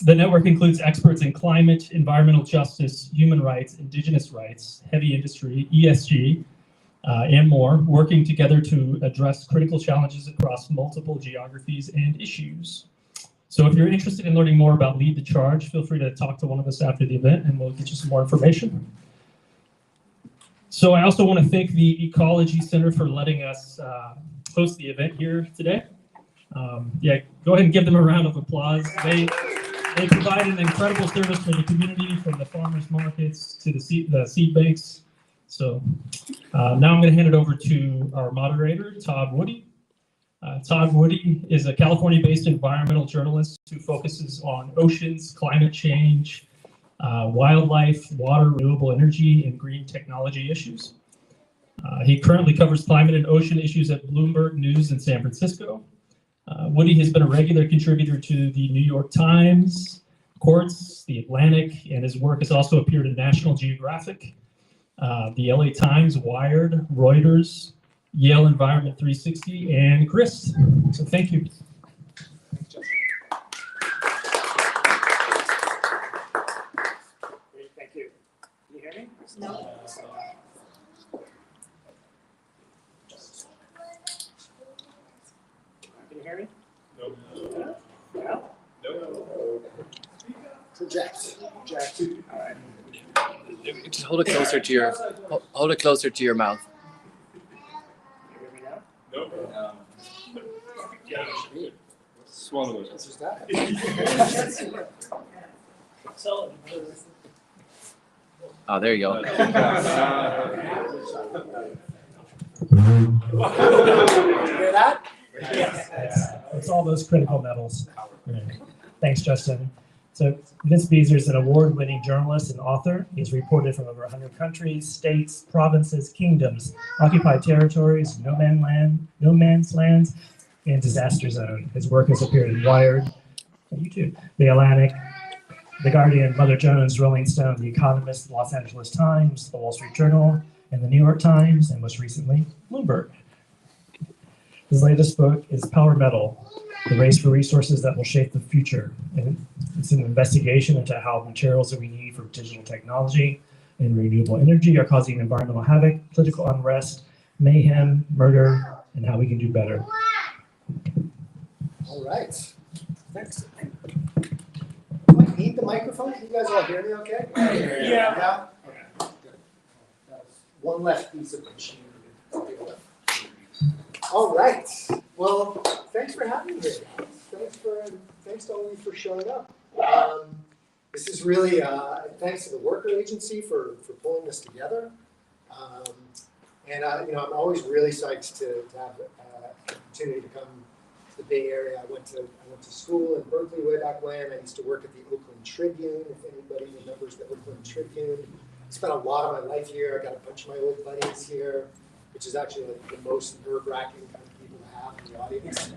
The network includes experts in climate, environmental justice, human rights, indigenous rights, heavy industry, ESG, and more, working together to address critical challenges across multiple geographies and issues. So if you're interested in learning more about Lead the Charge, feel free to talk to one of us after the event and we'll get you some more information. So I also want to thank the Ecology Center for letting us host the event here today. Yeah, go ahead and give them a round of applause. They provide an incredible service for the community, from the farmers markets to the seed banks. So now I'm going to hand it over to our moderator, Todd Woody. Todd Woody is a California-based environmental journalist who focuses on oceans, climate change, wildlife, water, renewable energy, and green technology issues. He currently covers climate and ocean issues at Bloomberg News in San Francisco. Woody has been a regular contributor to the New York Times, Quartz, The Atlantic, and his work has also appeared in National Geographic, the LA Times, Wired, Reuters, Yale Environment 360, and Chris. So thank you. Great, thank you. Can you hear me? No. Can you hear me? Nope. No? Nope. Project. Project. All right. Just hold it closer to your mouth. Can you hear me now? Nope. Yeah. Swallow it. This is that. Oh, there you go. Hear that? Yes. It's all those critical metals. Thanks, Justin. So Vince Beezer is an award-winning journalist and author. He's reported from over 100 countries, states, provinces, kingdoms, occupied territories, no man's lands, and disaster zone. His work has appeared in Wired, YouTube, The Atlantic, The Guardian, Mother Jones, Rolling Stone, The Economist, The Los Angeles Times, The Wall Street Journal, and The New York Times, and most recently, Bloomberg. His latest book is Power Metal, The Race for Resources That Will Shape the Future. And it's an investigation into how materials that we need for digital technology and renewable energy are causing environmental havoc, political unrest, mayhem, murder, and how we can do better. All right. Thanks. Do I need the microphone? Can you guys all hear me okay? Yeah? Okay, good. That was one less piece of machinery to deal with. All right. Well, thanks for having me here, guys. Thanks to all of you for showing up. This is really thanks to the Worker Agency for pulling this together. I'm always really psyched to have an opportunity to come to the Bay Area. I went to school in Berkeley way back when. I used to work at the Oakland Tribune, if anybody remembers the Oakland Tribune. I spent a lot of my life here. I got a bunch of my old buddies here, which is actually like the most nerve-wracking kind of people to have in the audience.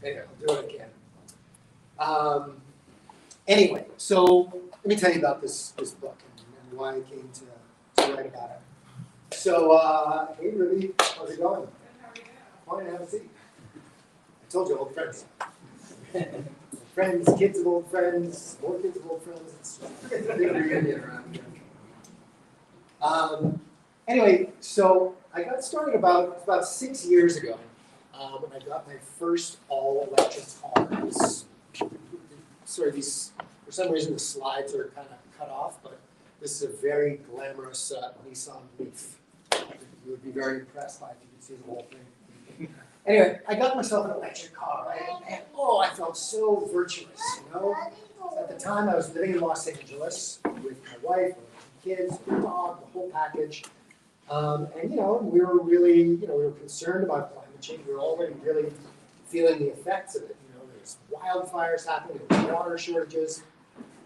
Anyway, I'll do what I can. Anyway, so let me tell you about this book and why I came to write about it. So, hey Ruby, how's it going? Fine, have a seat. I told you, old friends. Friends, kids of old friends, more kids of old friends. It's just a big reunion around here. Anyway, so I got started about 6 years ago when I got my first all-electric car. For some reason the slides are kind of cut off, but this is a very glamorous Nissan Leaf. You would be very impressed by it if you could see the whole thing. Anyway, I got myself an electric car, right? And I felt so virtuous, So at the time, I was living in Los Angeles with my wife, my kids, my dog, the whole package. We were really, we were concerned about climate change. We were already really feeling the effects of it. There's wildfires happening, there's water shortages.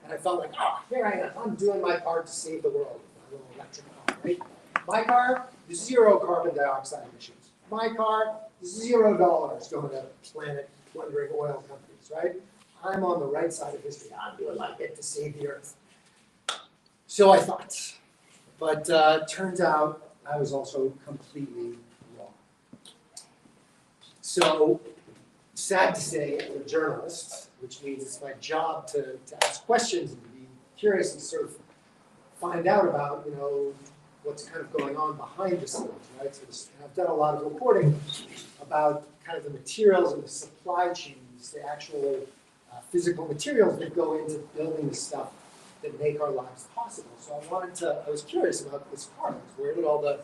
And I felt like, here I am. I'm doing my part to save the world with my little electric car, right? My car, 0 carbon dioxide emissions. My car, $0 going to planet-plundering oil companies, right? I'm on the right side of history. I'm doing my bit to save the earth. So I thought. But turns out I was also completely wrong. So, sad to say, as a journalist, which means it's my job to ask questions and to be curious and sort of find out about, what's kind of going on behind the scenes, right? So and I've done a lot of reporting about kind of the materials and the supply chains, the actual physical materials that go into building the stuff that make our lives possible. So I was curious about this car. Where did all the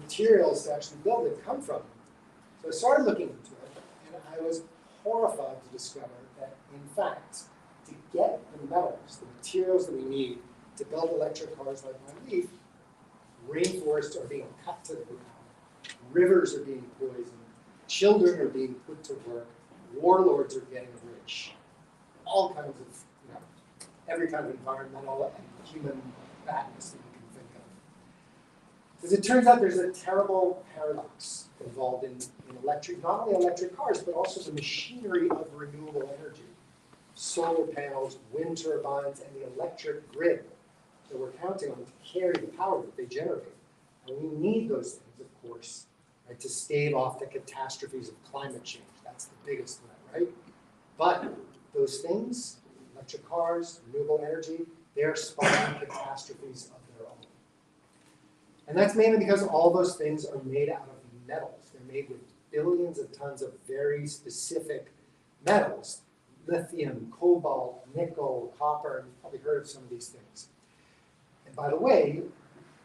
materials to actually build it come from? So I started looking into it, and I was horrified to discover that, in fact, to get the metals, the materials that we need to build electric cars like my Leaf, rainforests are being cut to the ground, rivers are being poisoned, children are being put to work, warlords are getting rich, all kinds of, every kind of environmental and human badness that you can think of. Because it turns out there's a terrible paradox involved in electric, not only electric cars, but also the machinery of renewable energy. Solar panels, wind turbines, and the electric grid that we're counting on to carry the power that they generate. And we need those things, of course, right, to stave off the catastrophes of climate change. That's the biggest threat, right? But those things, electric cars, renewable energy, they're spawning catastrophes of their own. And that's mainly because all those things are made out of metals. They're made with billions of tons of very specific metals. Lithium, cobalt, nickel, copper, you've probably heard of some of these things. And by the way,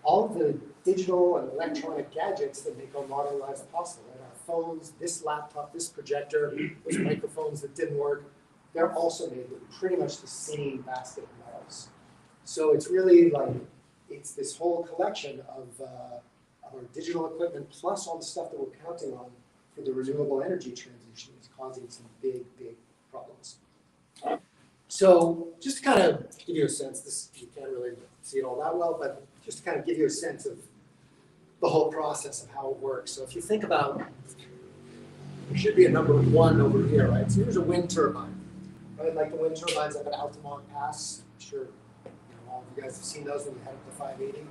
all of the digital and electronic gadgets that make our modern lives possible, right? Our phones, this laptop, this projector, those microphones that didn't work, they're also made with pretty much the same basket of metals. So it's really like, it's this whole collection of our digital equipment plus all the stuff that we're counting on for the renewable energy transition is causing some big, big problems. So just to kind of give you a sense, this you can't really see it all that well, but just to kind of give you a sense of the whole process of how it works. So if you think about, there should be a number 1 over here, right? So here's a wind turbine, right? Like the wind turbines up at Altamont Pass. I'm sure all of you guys have seen those when you head up to 580.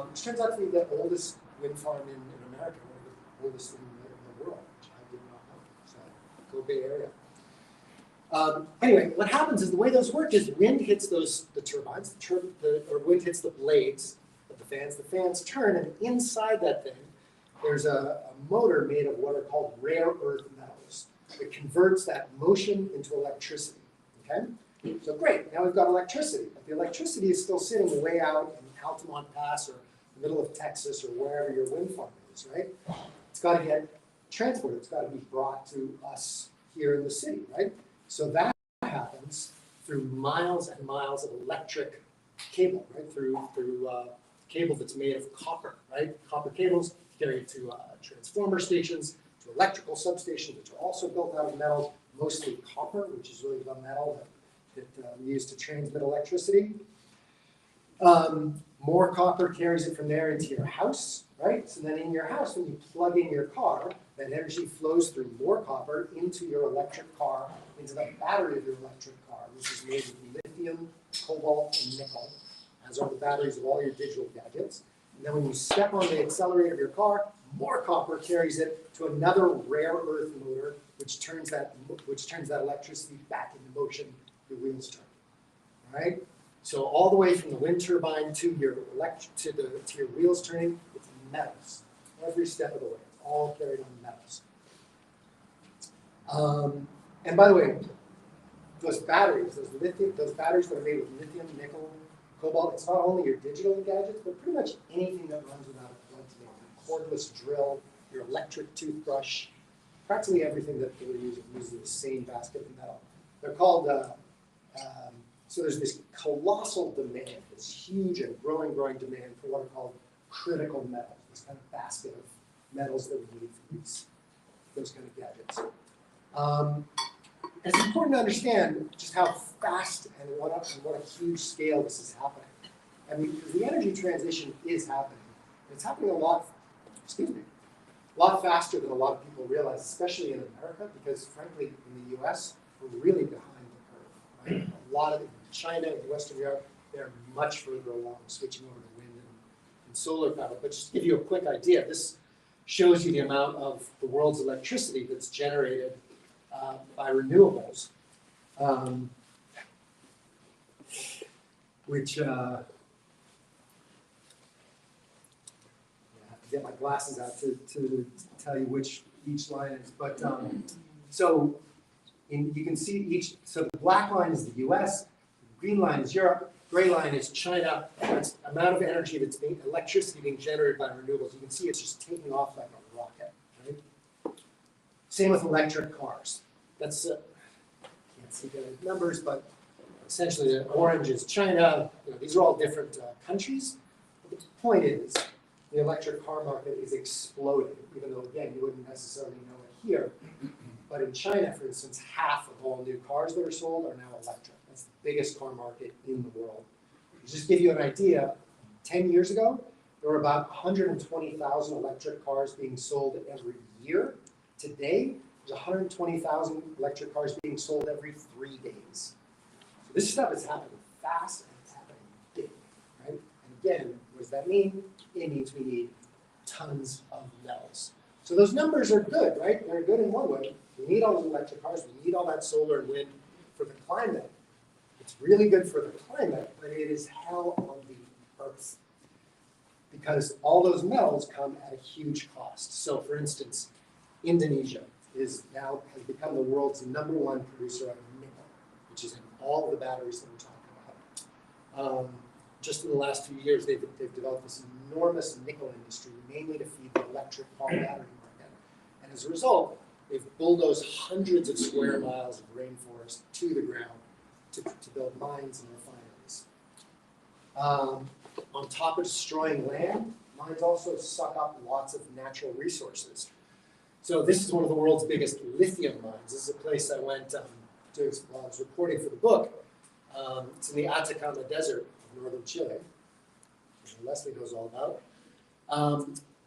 Which turns out to be the oldest wind farm in America, one of the oldest in the world, which I did not know. So go Bay Area. Anyway, what happens is the way those work is wind hits the turbines, or wind hits the blades of the fans turn, and inside that thing, there's a motor made of what are called rare earth metals that converts that motion into electricity, okay? So great, now we've got electricity, but the electricity is still sitting way out in Altamont Pass or the middle of Texas or wherever your wind farm is, right? It's got to get transported, it's got to be brought to us here in the city, right? So that happens through miles and miles of electric cable, right? Through cable that's made of copper, right? Copper cables carry to transformer stations, to electrical substations, which are also built out of metal, mostly copper, which is really the metal that we use to transmit electricity. More copper carries it from there into your house, right? So then in your house, when you plug in your car, that energy flows through more copper into your electric car, into the battery of your electric car, which is made with lithium, cobalt, and nickel, as are the batteries of all your digital gadgets. And then when you step on the accelerator of your car, more copper carries it to another rare earth motor, which turns that electricity back into motion. Your wheels turn, right? So all the way from the wind turbine to your wheels turning, it's metals. Every step of the way, it's all carried on metals. And by the way, those batteries that are made with lithium, nickel, cobalt, it's not only your digital gadgets, but pretty much anything that runs without a plug today. Your cordless drill, your electric toothbrush, practically everything that we use uses the same basket of metal. They're called, so there's this colossal demand, this huge and growing demand for what are called critical metals, this kind of basket of metals that we need for those kind of gadgets. It's important to understand just how fast and what a huge scale this is happening. I mean, because the energy transition is happening. It's happening a lot faster than a lot of people realize, especially in America, because frankly, in the US, we're really behind the curve. Right? A lot of it, China and Western Europe, they're much further along, switching over to wind and solar power. But just to give you a quick idea, this shows you the amount of the world's electricity that's generated by renewables which I have to get my glasses out to tell you which each line is. But so you can see each. So the black line is the U.S., green line is Europe, gray line is China. That's the amount of energy that's being electricity being generated by renewables. You can see it's just taking off like a rocket. Right? Same with electric cars. That's can't see the numbers, but essentially the orange is China. You know, these are all different countries. But the point is, the electric car market is exploding, even though, again, you wouldn't necessarily know it here. But in China, for instance, half of all new cars that are sold are now electric. That's the biggest car market in the world. To just give you an idea, 10 years ago, there were about 120,000 electric cars being sold every year. Today, there's 120,000 electric cars being sold every 3 days. So this stuff is happening fast and it's happening big, right? And again, what does that mean? It means we need tons of metals. So those numbers are good, right? They're good in one way. We need all those electric cars. We need all that solar and wind for the climate. It's really good for the climate, but it is hell on the earth because all those metals come at a huge cost. So for instance, Indonesia has become the world's #1 producer of nickel, which is in all of the batteries that we're talking about. Just in the last few years, they've developed this enormous nickel industry, mainly to feed the electric car battery market. And as a result, they've bulldozed hundreds of square miles of rainforest to the ground to build mines and refineries. On top of destroying land, mines also suck up lots of natural resources. So this is one of the world's biggest lithium mines. This is a place I went while I was reporting for the book. It's in the Atacama Desert of northern Chile, which Leslie knows all about.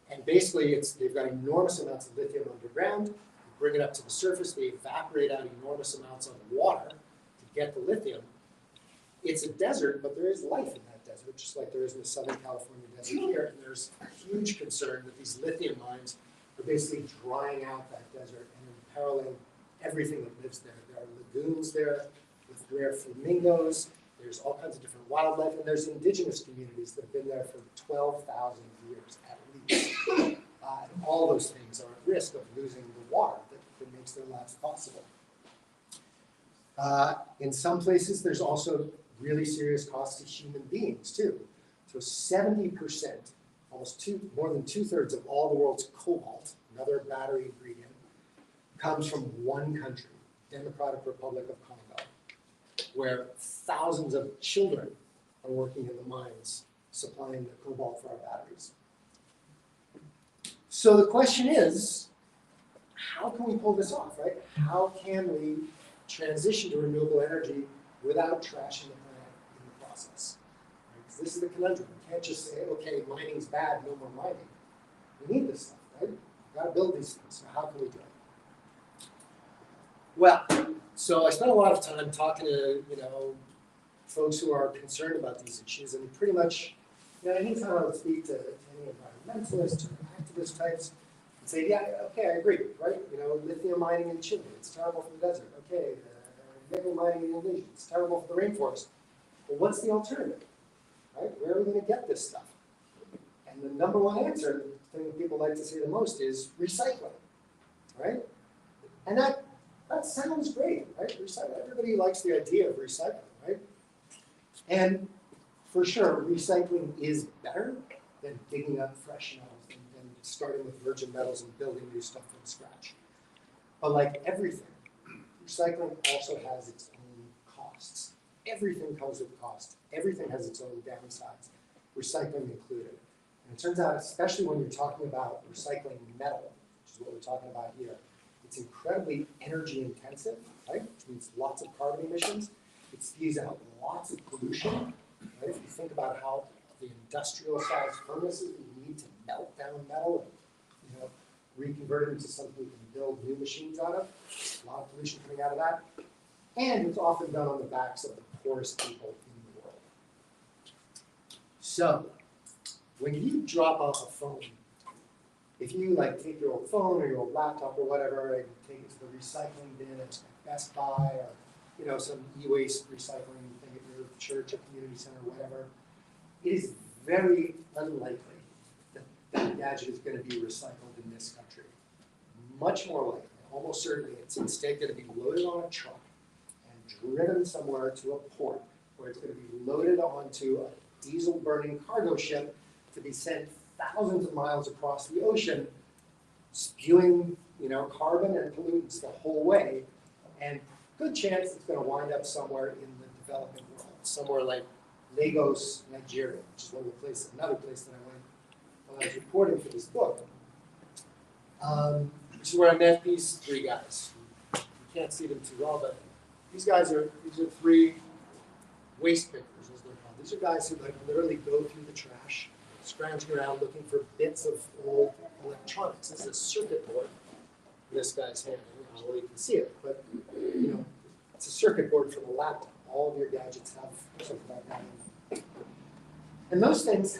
And basically, they've got enormous amounts of lithium underground. You bring it up to the surface, they evaporate out enormous amounts of water to get the lithium. It's a desert, but there is life in that desert, just like there is in the Southern California desert here. And there's a huge concern that these lithium mines are basically drying out that desert and imperiling everything that lives there. There are lagoons there with rare flamingos. There's all kinds of different wildlife, and there's indigenous communities that have been there for 12,000 years at least. And all those things are at risk of losing the water that makes their lives possible. In some places, there's also really serious costs to human beings too. So 70%, more than 2/3 of all the world's cobalt, another battery ingredient, comes from one country, Democratic Republic of Congo, where thousands of children are working in the mines, supplying the cobalt for our batteries. So the question is, how can we pull this off, right? How can we transition to renewable energy without trashing the planet in the process? Right? 'Cause this is the conundrum. We can't just say, okay, mining's bad, no more mining. We need this stuff, right? We've got to build these things. So how can we do it? Well, so I spent a lot of time talking to, folks who are concerned about these issues, and pretty much, anytime I would speak to any environmentalists or activist types, and say, yeah, okay, I agree, right? Lithium mining in Chile, it's terrible for the desert. Okay, nickel mining in Indonesia, it's terrible for the rainforest. But what's the alternative, right? Where are we going to get this stuff? And the #1 answer, the thing that people like to say the most, is recycling, right? And that sounds great, right? Everybody likes the idea of recycling, right? And for sure, recycling is better than digging up fresh metals and starting with virgin metals and building new stuff from scratch. But like everything, recycling also has its own costs. Everything comes with cost. Everything has its own downsides, recycling included. And it turns out, especially when you're talking about recycling metal, which is what we're talking about here, it's incredibly energy intensive, right? Which means lots of carbon emissions. It spews out lots of pollution, right? If you think about how the industrial sized furnaces we need to melt down metal and reconvert it into something we can build new machines out of, a lot of pollution coming out of that. And it's often done on the backs of the poorest people in the world. So, when you drop off a phone, if you take your old phone or your old laptop or whatever and take it to the recycling bin at Best Buy or some e-waste recycling thing at your church or community center or whatever, it is very unlikely that that gadget is going to be recycled in this country. Much more likely, almost certainly, it's instead going to be loaded on a truck and driven somewhere to a port, where it's going to be loaded onto a diesel-burning cargo ship to be sent thousands of miles across the ocean, spewing, carbon and pollutants the whole way, and good chance it's going to wind up somewhere in the developing world, somewhere like Lagos, Nigeria, which is another place that I went when I was reporting for this book. This is where I met these three guys. You can't see them too well, but these are three waste pickers, as they're called. These are guys who literally go through the trash, scrounging around looking for bits of old electronics. This is a circuit board in this guy's hand. I don't know where you can see it, but it's a circuit board from a laptop. All of your gadgets have something like that in them. And those things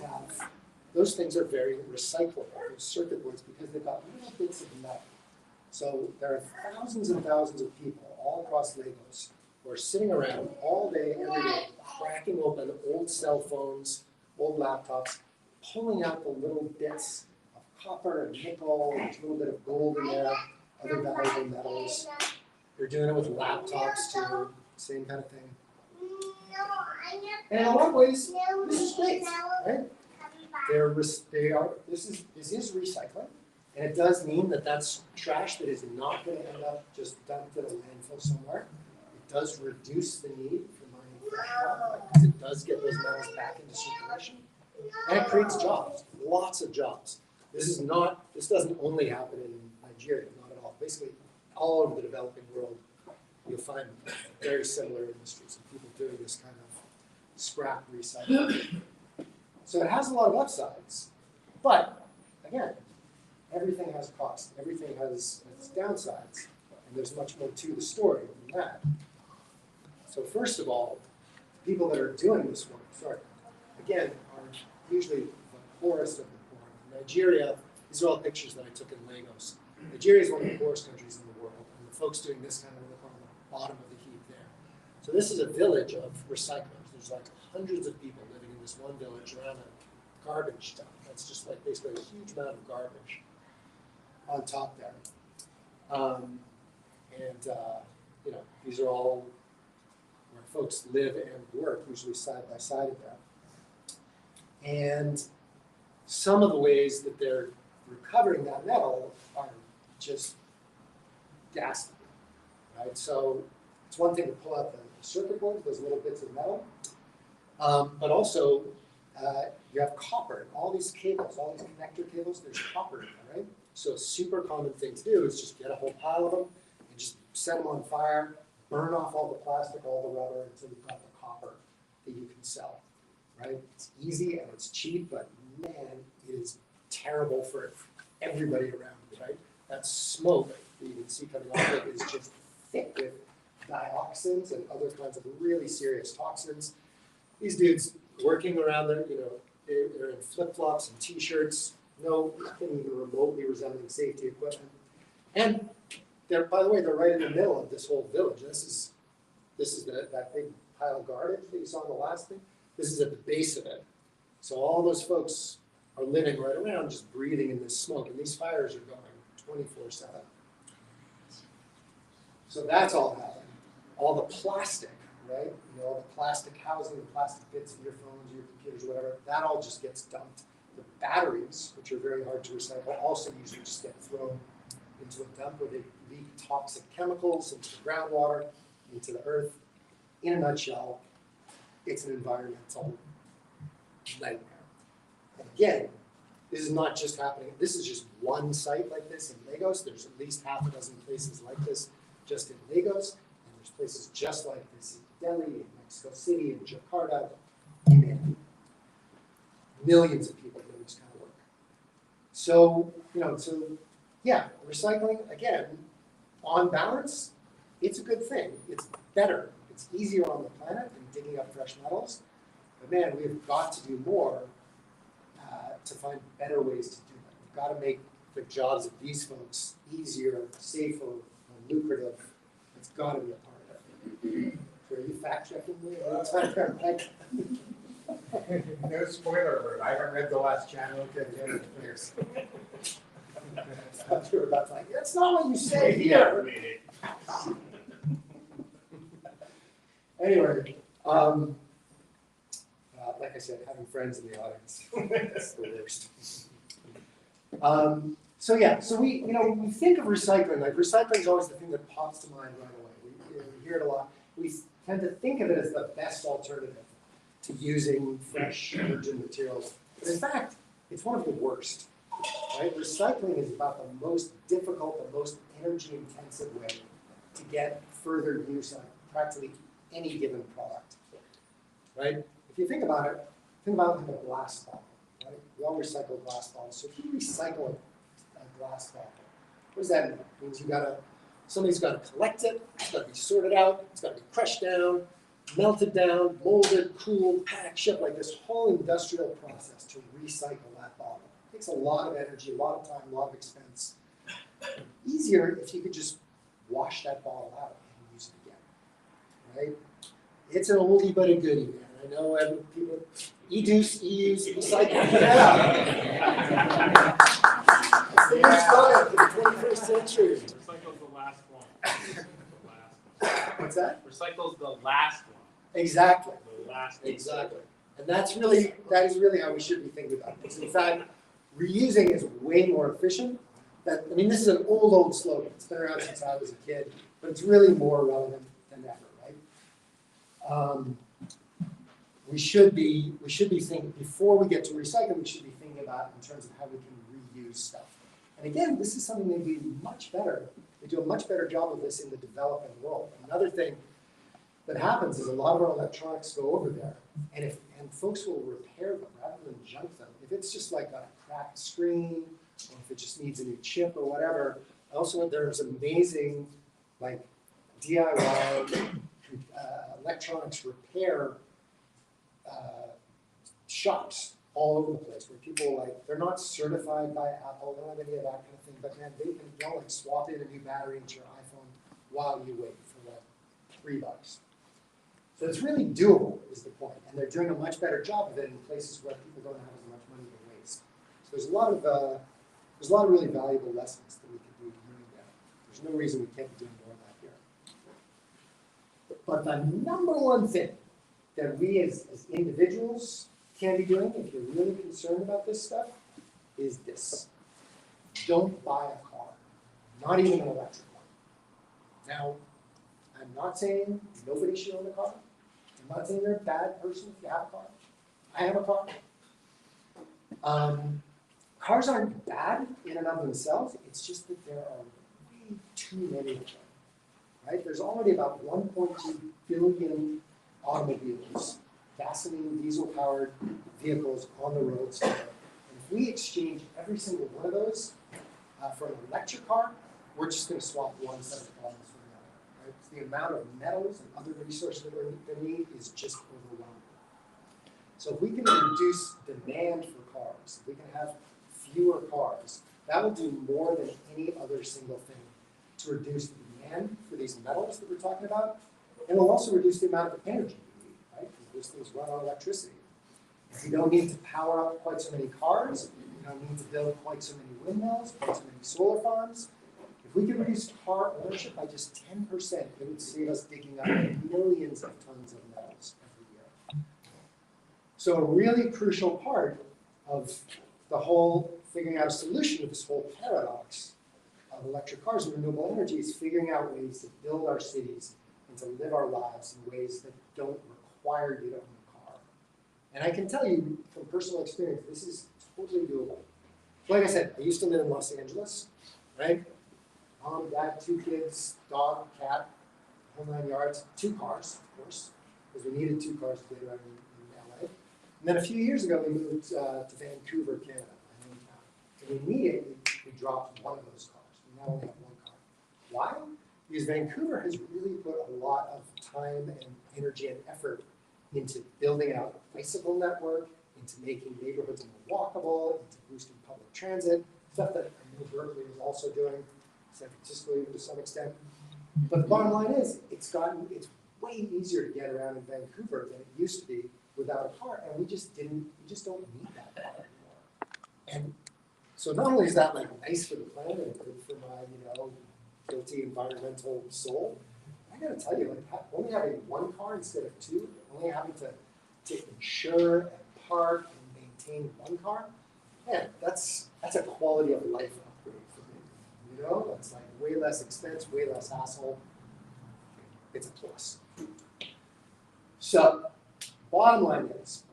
are very recyclable, those circuit boards, because they've got little bits of metal. So there are thousands and thousands of people all across Lagos who are sitting around all day, every day, cracking open old cell phones, old laptops, pulling out the little bits of copper and nickel, and a little bit of gold in there, other valuable metals. They're doing it with laptops too, same kind of thing. And in a lot of ways, this is great, right? This is recycling, and it does mean that that's trash that is not going to end up just dumped in a landfill somewhere. It does reduce the need for mining fresh water, because it does get those metals back into circulation, and it creates jobs, lots of jobs. This doesn't only happen in Nigeria, not at all. Basically, all over the developing world, you'll find very similar industries and people doing this kind of scrap recycling. So it has a lot of upsides, but again, everything has cost. Everything has its downsides, and there's much more to the story than that. So first of all, people that are doing this work, again, are usually the poorest of the poor. In Nigeria, these are all pictures that I took in Lagos. Nigeria is one of the poorest countries in the world, and the folks doing this kind of work are on the bottom of the heap there. So this is a village of recyclers. There's like hundreds of people living in this one village around a garbage dump. That's just like basically a huge amount of garbage on top there. These are all where folks live and work, usually side by side of them. And some of the ways that they're recovering that metal are just ghastly, right? So it's one thing to pull out the circuit board, those little bits of metal, but also you have copper, all these cables, all these connector cables, there's copper in there, right? So a super common thing to do is just get a whole pile of them and just set them on fire, burn off all the plastic, all the rubber, until you've got the copper that you can sell, right? It's easy and it's cheap, but man, it is terrible for everybody around you, right? That smoke that you can see coming off it is just thick with dioxins and other kinds of really serious toxins. These dudes working around there, they're in flip-flops and t-shirts, nothing even remotely resembling safety equipment. And by the way, they're right in the middle of this whole village. This is that big pile of garbage that you saw in the last thing. This is at the base of it. So all those folks are living right around, just breathing in this smoke, and these fires are going 24/7. So that's all happening. All the plastic, right? All the plastic housing, the plastic bits of your phones, your computers, whatever, that all just gets dumped. The batteries, which are very hard to recycle, also usually just get thrown into a dump where they leak toxic chemicals into the groundwater, into the earth. In a nutshell, it's an environmental nightmare. And again, this is not just happening, this is just one site like this in Lagos. There's at least half a dozen places like this just in Lagos, and there's places just like this in Delhi, in Mexico City, in Jakarta, in millions of people doing this kind of work. So, recycling, again, on balance, it's a good thing. It's better. It's easier on the planet than digging up fresh metals. But man, we've got to do more to find better ways to do that. We've got to make the jobs of these folks easier, safer, more lucrative. It's got to be a part of it. So are you fact checking me? Like, No spoiler alert, I haven't read the last chapter. okay, there's. I thought you were about to like, that's not what you say here. Anyway, like I said, having friends in the audience, that's the worst. So yeah, so we think of recycling, like recycling is always the thing that pops to mind right away. We hear it a lot. We tend to think of it as the best alternative to using fresh virgin materials. But in fact, it's one of the worst, right? Recycling is about the most difficult, the most energy intensive way to get further use on practically any given product, right? If you think about it like a glass bottle, right? We all recycle glass bottles. So if you recycle a glass bottle, what does that mean? It means somebody's got to collect it, it's got to be sorted out, it's got to be crushed down, melted down, molded, cooled, packed, shipped, like this whole industrial process to recycle that bottle. It takes a lot of energy, a lot of time, a lot of expense. Easier if you could just wash that bottle out and use it again, right? It's an oldie but a goodie, man. I know people, e-use, recycle. Yeah. It's the new slogan for the 21st century. Recycle's the last one. What's that? Recycle's the last one. Exactly. The last one. Exactly. And that is really how we should be thinking about it. Because in fact, reusing is way more efficient. This is an old slogan. It's been around since I was a kid, but it's really more relevant than ever, right? We should be thinking, before we get to recycle, we should be thinking about in terms of how we can reuse stuff. And again, this is something they do much better. They do a much better job of this in the developing world. Another thing that happens is a lot of our electronics go over there, and folks will repair them rather than junk them. If it's just like got a cracked screen, or if it just needs a new chip or whatever. Also, there's amazing like DIY electronics repair shops all over the place where people they're not certified by Apple, they don't have any of that kind of thing, but man, they can go and swap in a new battery into your iPhone while you wait for $3. So it's really doable is the point, and they're doing a much better job of it in places where people don't have as much money to waste. So there's a lot of really valuable lessons that we could be learning there. There's no reason we can't be doing more of that here. But the number one thing that we as individuals can be doing, if you're really concerned about this stuff, is this. Don't buy a car, not even an electric one. Now, I'm not saying nobody should own a car. I'm not saying you're a bad person if you have a car. I have a car. Cars aren't bad in and of themselves. It's just that there are way too many of them. Right? There's already about 1.2 billion automobiles, gasoline, diesel-powered vehicles on the roads today. And if we exchange every single one of those for an electric car, we're just going to swap one set of problems for the other. Right? So the amount of metals and other resources that we're going to need is just overwhelming. So if we can reduce demand for cars, if we can have fewer cars, that will do more than any other single thing to reduce the demand for these metals that we're talking about, and it'll also reduce the amount of energy we need, right? Because those things run on electricity. If you don't need to power up quite so many cars, you don't need to build quite so many windmills, quite so many solar farms. If we could reduce car ownership by just 10%, it would save us digging up millions of tons of metals every year. So a really crucial part of the whole figuring out a solution to this whole paradox of electric cars and renewable energy is figuring out ways to build our cities and to live our lives in ways that don't require you to own a car. And I can tell you from personal experience, this is totally doable. Like I said, I used to live in Los Angeles, right? Mom, dad, 2 kids, dog, cat, whole 9 yards, 2 cars, of course, because we needed 2 cars to get around in LA. And then a few years ago, we moved to Vancouver, Canada, my hometown. And immediately, we dropped one of those cars. We now only have 1 car. Why? Because Vancouver has really put a lot of time and energy and effort into building out a bicycle network, into making neighborhoods more walkable, into boosting public transit, stuff that I know Berkeley is also doing, San Francisco even to some extent. But the bottom line is, it's way easier to get around in Vancouver than it used to be without a car, and we just don't need that car anymore. And so not only is that like nice for the planet and good for my, guilty environmental soul, I gotta tell you, like only having one car instead of two, only having to insure and park and maintain one car, man, that's a quality of life upgrade for me. It's like way less expense, way less hassle. It's a plus. So, bottom line is,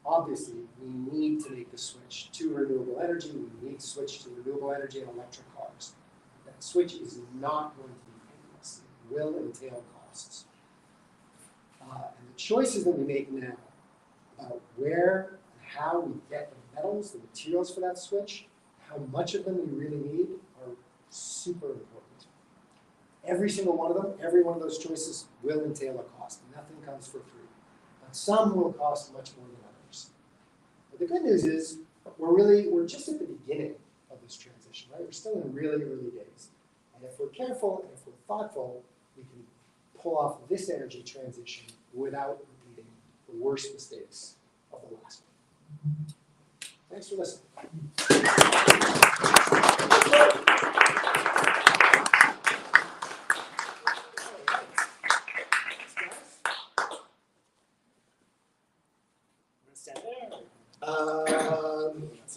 obviously, we need to make the switch to renewable energy. We need to switch to renewable energy and electric cars. That switch is not going to be painless. It will entail costs. And the choices that we make now about where and how we get the metals, the materials for that switch, how much of them we really need are super important. Every single one of them, every one of those choices will entail a cost. Nothing comes for free. But some will cost much more than others. But the good news is we're just at the beginning of this transition, right? We're still in really early days. And if we're careful and if we're thoughtful, we can pull off this energy transition without repeating the worst mistakes of the last one. Thanks for listening. Stand there.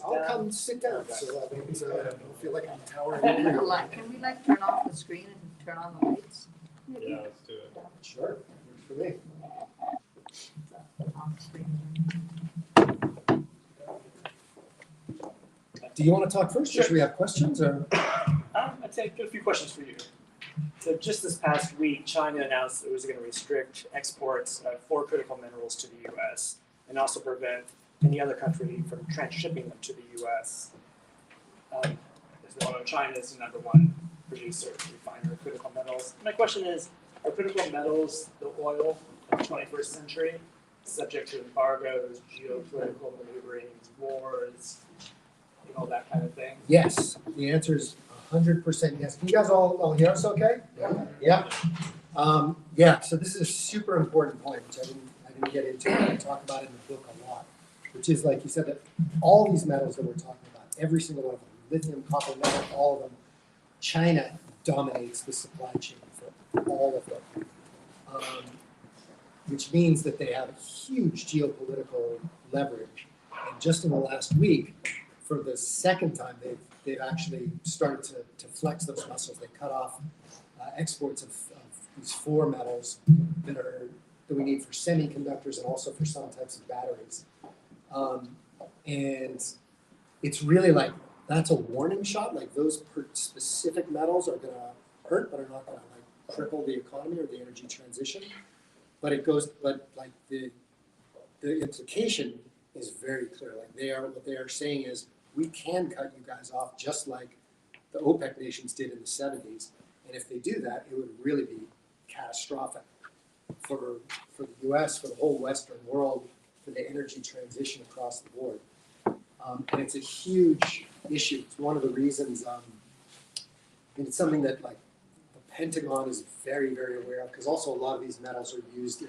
I'll come sit down so I don't feel like I'm towering over you. Can we turn off the screen and turn on the lights? Yeah, let's do it. Sure, works for me. On the screen. Do you want to talk first, or should we have questions, or? I'd say I've got a few questions for you. So just this past week, China announced it was going to restrict exports of 4 critical minerals to the U.S. and also prevent any other country from transshipping them to the U.S. As we all know, China is the #1 producer, refiner of critical metals. My question is, are critical metals, the oil of the 21st century, subject to embargoes, geopolitical maneuverings, wars, all that kind of thing? Yes, the answer is 100% yes. Can you guys all hear us okay? Yeah. Yeah, so this is a super important point, which I didn't get into. I talk about it in the book a lot, which is like you said, that all these metals that we're talking about, every single one of them, lithium, copper, nickel, all of them, China dominates the supply chain for all of them, which means that they have a huge geopolitical leverage. And just in the last week, for the second time, they've actually started to flex those muscles. They cut off exports of these 4 metals that we need for semiconductors and also for some types of batteries. And it's really like, that's a warning shot. Like those specific metals are going to hurt, but are not going to like cripple the economy or the energy transition. But the implication is very clear. Like what they are saying is, we can cut you guys off just like the OPEC nations did in the 70s. And if they do that, it would really be catastrophic for the US, for the whole Western world, for the energy transition across the board. And it's a huge issue. It's one of the reasons, it's something that like the Pentagon is very, very aware of, because also a lot of these metals are used in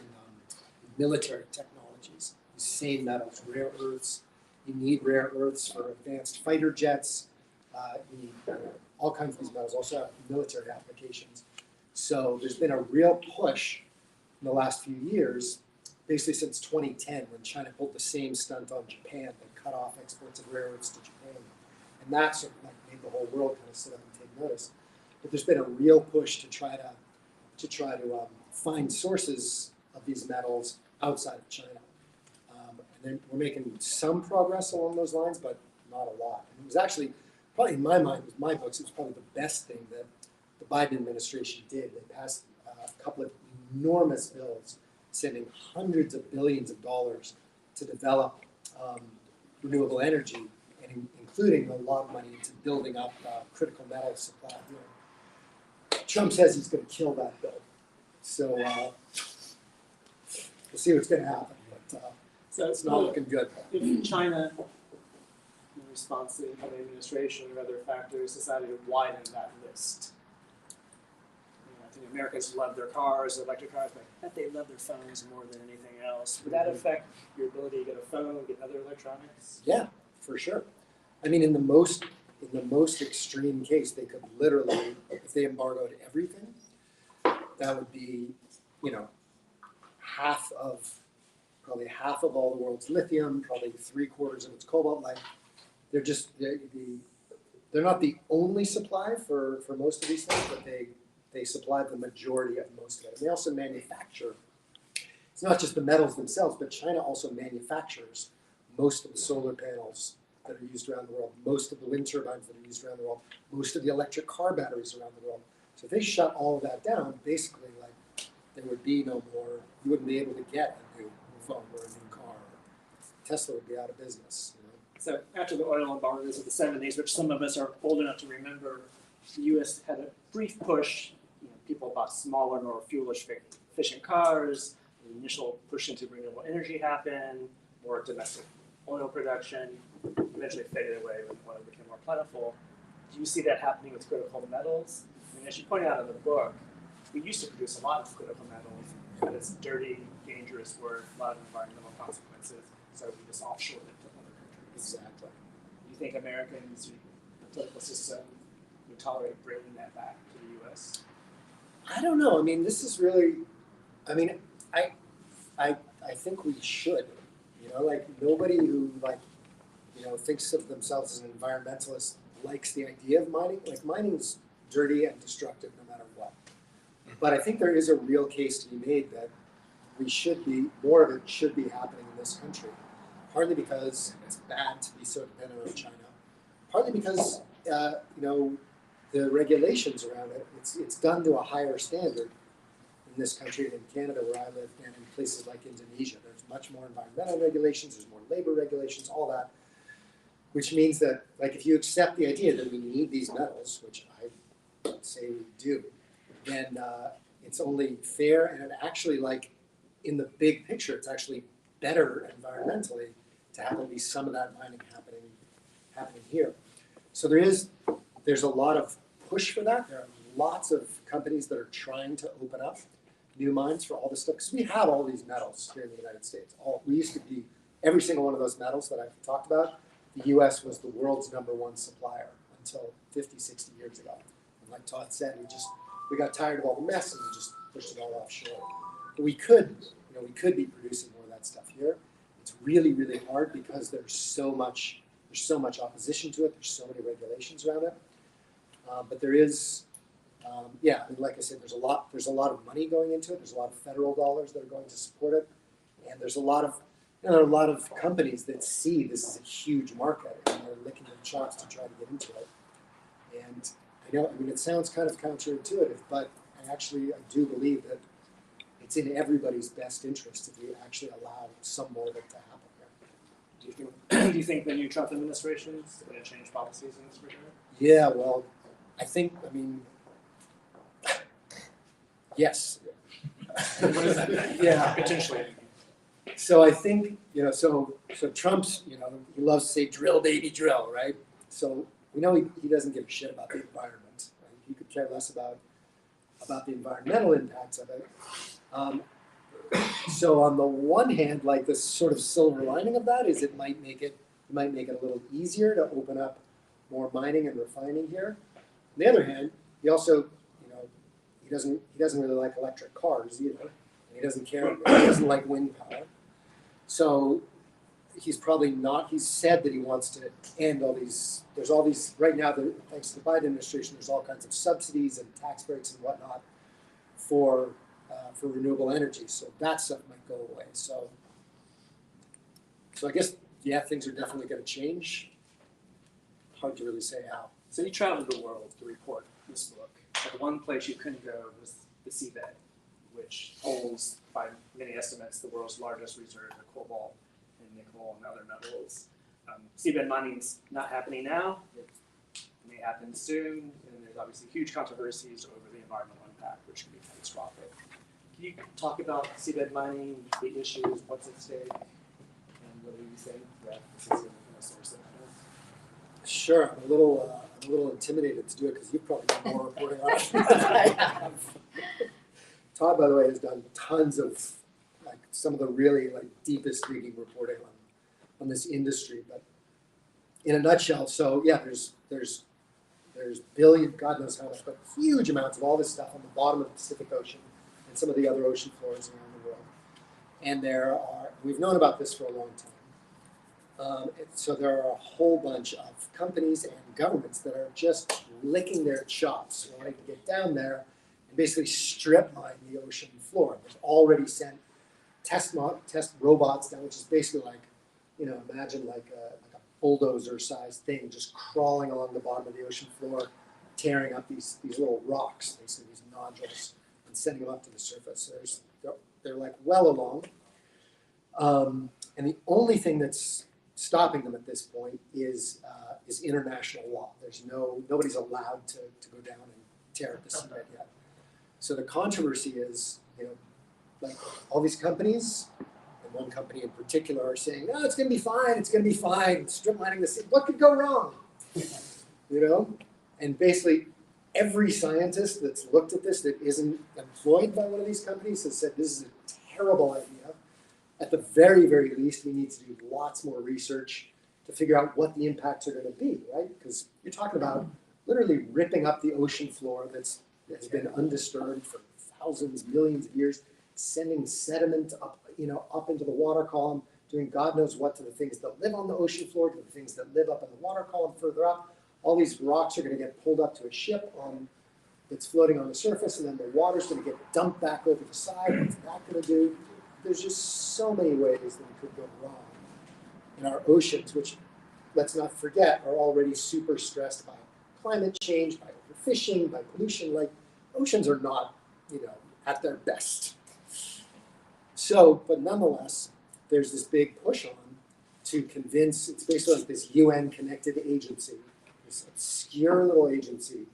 military technologies. These same metals, rare earths. You need rare earths for advanced fighter jets. You need all kinds of these metals also have military applications. So there's been a real push in the last few years, basically since 2010, when China pulled the same stunt on Japan. They cut off exports of rare earths to Japan. And that sort of like made the whole world kind of sit up and take notice. But there's been a real push to try to find sources of these metals outside of China. And then we're making some progress along those lines, but not a lot. And it was actually, probably in my mind, with my books, it was probably the best thing that the Biden administration did. They passed a couple of enormous bills, sending hundreds of billions of dollars to develop renewable energy, and including a lot of money into building up critical metal supply here. Trump says he's going to kill that bill. So we'll see what's going to happen. But So it's not looking good. If China, in response to the incoming administration or other factors, decided to widen that list, Americans love their cars, their electric cars, but I bet they love their phones more than anything else. Would that affect your ability to get a phone, get other electronics? Yeah, for sure. I mean, in the most extreme case, they could literally, if they embargoed everything, that would be, you know, probably half of all the world's lithium, probably 3/4 of its cobalt. Like, they're not the only supply for most of these things, but they supply the majority of most of it. And they also manufacture. It's not just the metals themselves, but China also manufactures most of the solar panels that are used around the world, most of the wind turbines that are used around the world, most of the electric car batteries around the world. So if they shut all of that down, basically, like, there would be no more. You wouldn't be able to get a new phone or a new car. Tesla would be out of business. You know? So after the oil embargoes of the 70s, which some of us are old enough to remember, the U.S. had a brief push. You know, people bought smaller, more fuel-efficient cars. The initial push into renewable energy happened, more domestic oil production, eventually faded away when oil became more plentiful. Do you see that happening with critical metals? I mean, as you pointed out in the book, we used to produce a lot of critical metals, but it's dirty, dangerous work, a lot of environmental consequences, so we just offshore it to other countries. Exactly. Do you think Americans, the political system, would tolerate bringing that back to the U.S.? I don't know. I mean, this is really. I mean, I think we should. You know, like, nobody who, like, you know, thinks of themselves as an environmentalist likes the idea of mining. Like, mining's dirty and destructive no matter what. But I think there is a real case to be made that more of it should be happening in this country. Partly because it's bad to be so dependent on China. Partly because, you know, the regulations around it, it's done to a higher standard in this country than Canada, where I live, and in places like Indonesia. There's much more environmental regulations, there's more labor regulations, all that. Which means that, like, if you accept the idea that we need these metals, which I say we do, then it's only fair, and it actually, like, in the big picture, it's actually better environmentally to have at least some of that mining happening here. So there's a lot of push for that. There are lots of companies that are trying to open up new mines for all this stuff, because we have all these metals here in the United States. We used to be, every single one of those metals that I've talked about, the U.S. was the world's #1 supplier until 50, 60 years ago. And like Todd said, we got tired of all the mess and we just pushed it all offshore. But we could be producing more of that stuff here. It's really, really hard because there's so much opposition to it. There's so many regulations around it. But there is, yeah, I mean, like I said, there's a lot of money going into it. There's a lot of federal dollars that are going to support it, and there's a lot of companies that see this as a huge market and they're licking their chops to try to get into it. And I mean, it sounds kind of counterintuitive, but I do believe that it's in everybody's best interest if we actually allow some more of it to happen. Do you think the new Trump administration is going to change policies in this regard? Yeah, well, I mean, yes. What does that mean? Yeah. Potentially. So I think, so Trump's, he loves to say drill, baby, drill, right? So we know he doesn't give a shit about the environment. Right? He could care less about the environmental impacts of it. So on the one hand, like, the sort of silver lining of that is it might make it a little easier to open up more mining and refining here. On the other hand, he also, he doesn't really like electric cars either. And he doesn't like wind power. So he's said that he wants to end all these, right now, thanks to the Biden administration, there's all kinds of subsidies and tax breaks and whatnot for renewable energy. So that stuff might go away. So I guess, yeah, things are definitely going to change. Hard to really say how. So you traveled the world to report this book. And one place you couldn't go was the seabed, which holds, by many estimates, the world's largest reserve of cobalt and nickel and other metals. Seabed mining's not happening now. It may happen soon, and there's obviously huge controversies over the environmental impact, which can be catastrophic. Can you talk about seabed mining, the issues, what's at stake, and what do you think that this is a source of that? Sure, I'm a I'm a little intimidated to do it because you've probably done more reporting on it than I have. Todd, by the way, has done tons of like some of the really like deepest reading reporting on this industry. But in a nutshell, so yeah, there's billion, God knows how much, but huge amounts of all this stuff on the bottom of the Pacific Ocean and some of the other ocean floors around the world. And we've known about this for a long time. So there are a whole bunch of companies and governments that are just licking their chops, wanting to get down there and basically strip mine the ocean floor. They've already sent test robots down, which is basically like, imagine like a bulldozer-sized thing just crawling along the bottom of the ocean floor, tearing up these little rocks, basically these nodules, and sending them up to the surface. They're like well along. And the only thing that's stopping them at this point is international law. Nobody's allowed to go down and tear up the seabed yet. So the controversy is, like all these companies, and one company in particular, are saying, "No, it's going to be fine. It's going to be fine. Strip mining the sea. What could go wrong?" And basically, every scientist that's looked at this that isn't employed by one of these companies has said this is a terrible idea. At the very, very least, we need to do lots more research to figure out what the impacts are going to be, right? Because you're talking about literally ripping up the ocean floor that's been undisturbed for thousands, millions of years, sending sediment up into the water column, doing God knows what to the things that live on the ocean floor, to the things that live up in the water column further up. All these rocks are going to get pulled up to a ship that's floating on the surface, and then the water's going to get dumped back over the side. What's that going to do? There's just so many ways that it could go wrong in our oceans, which, let's not forget, are already super stressed by climate change, by overfishing, by pollution. Like, oceans are not, at their best. So, but nonetheless, there's this big push on to convince, it's basically like this UN-connected agency, this obscure little agency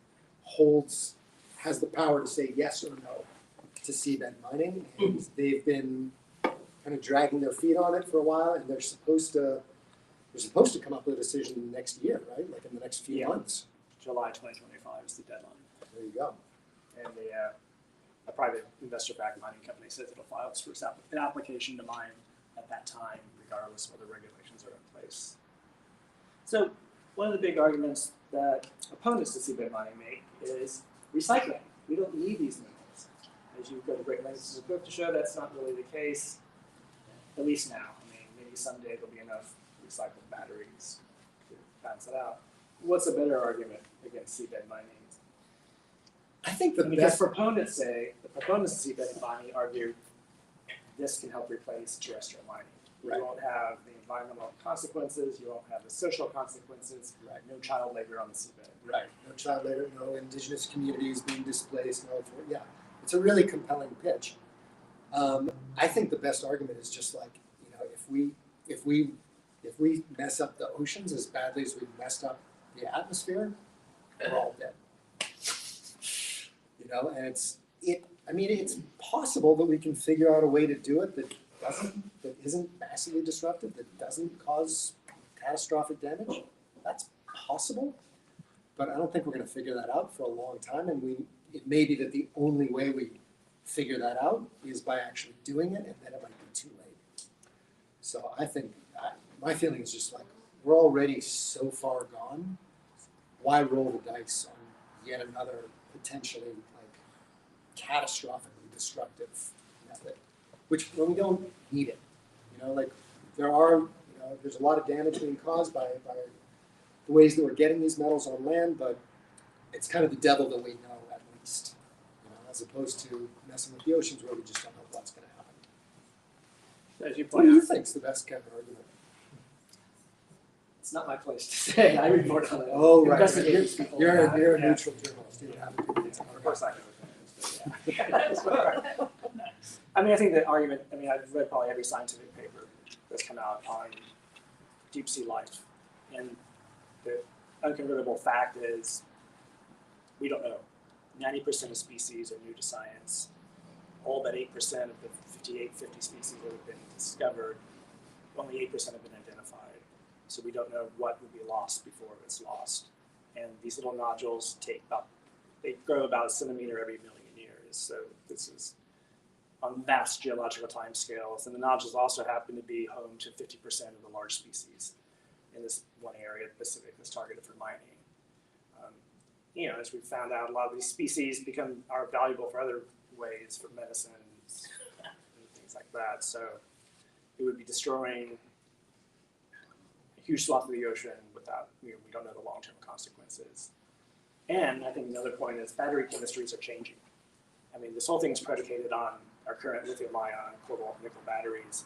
has the power to say yes or no to seabed mining, and they've been kind of dragging their feet on it for a while, and they're supposed to come up with a decision next year, right? Like in the next few months. July 2025 is the deadline. There you go. And a private investor-backed mining company says it'll file its first an application to mine at that time, regardless of whether regulations are in place. So one of the big arguments that opponents to seabed mining make is recycling. We don't need these minerals. As you go to great lengths as a book to show, that's not really the case, at least now. I mean, maybe someday there'll be enough recycled batteries to balance it out. What's a better argument against seabed mining? I think the Because best. proponents of seabed mining argue this can help replace terrestrial mining. Right. You won't have the environmental consequences, you won't have the social consequences, Right. no child labor on the seabed. Right. No child labor, no indigenous communities being displaced, yeah. It's a really compelling pitch. I think the best argument is just like, if we mess up the oceans as badly as we've messed up the atmosphere, we're all dead. And it's possible that we can figure out a way to do it that isn't massively disruptive, that doesn't cause catastrophic damage. That's possible, but I don't think we're going to figure that out for a long time. And it may be that the only way we figure that out is by actually doing it, and then it might be too late. So I think my feeling is just like, we're already so far gone. Why roll the dice on yet another potentially catastrophically destructive method, when we don't need it? There's a lot of damage being caused by the ways that we're getting these metals on land, but it's kind of the devil that we know, at least, as opposed to messing with the oceans where we just don't know what's going to happen. As you What point do you out, think is the best counter argument? it's not my place to say. I report on it. Oh, right. Investigators, people You're like that. a Yeah. neutral journalist. You have to do it. Of course I can. I think the argument, I've read probably every scientific paper that's come out on deep sea life. And the uncontrovertible fact is we don't know. 90% of species are new to science. All but 8% of the 50 species that have been discovered, only 8% have been identified. So we don't know what would be lost before it's lost. and these little nodules they grow about a centimeter every million years. So this is on vast geological timescales, and the nodules also happen to be home to 50% of the large species in this one area of the Pacific that's targeted for mining. As we found out, a lot of these species are valuable for other ways, for medicine and things like that. So it would be destroying a huge swath of the ocean without, we don't know the long-term consequences. And I think another point is battery chemistries are changing. I mean, this whole thing is predicated on our current lithium-ion, cobalt, nickel batteries.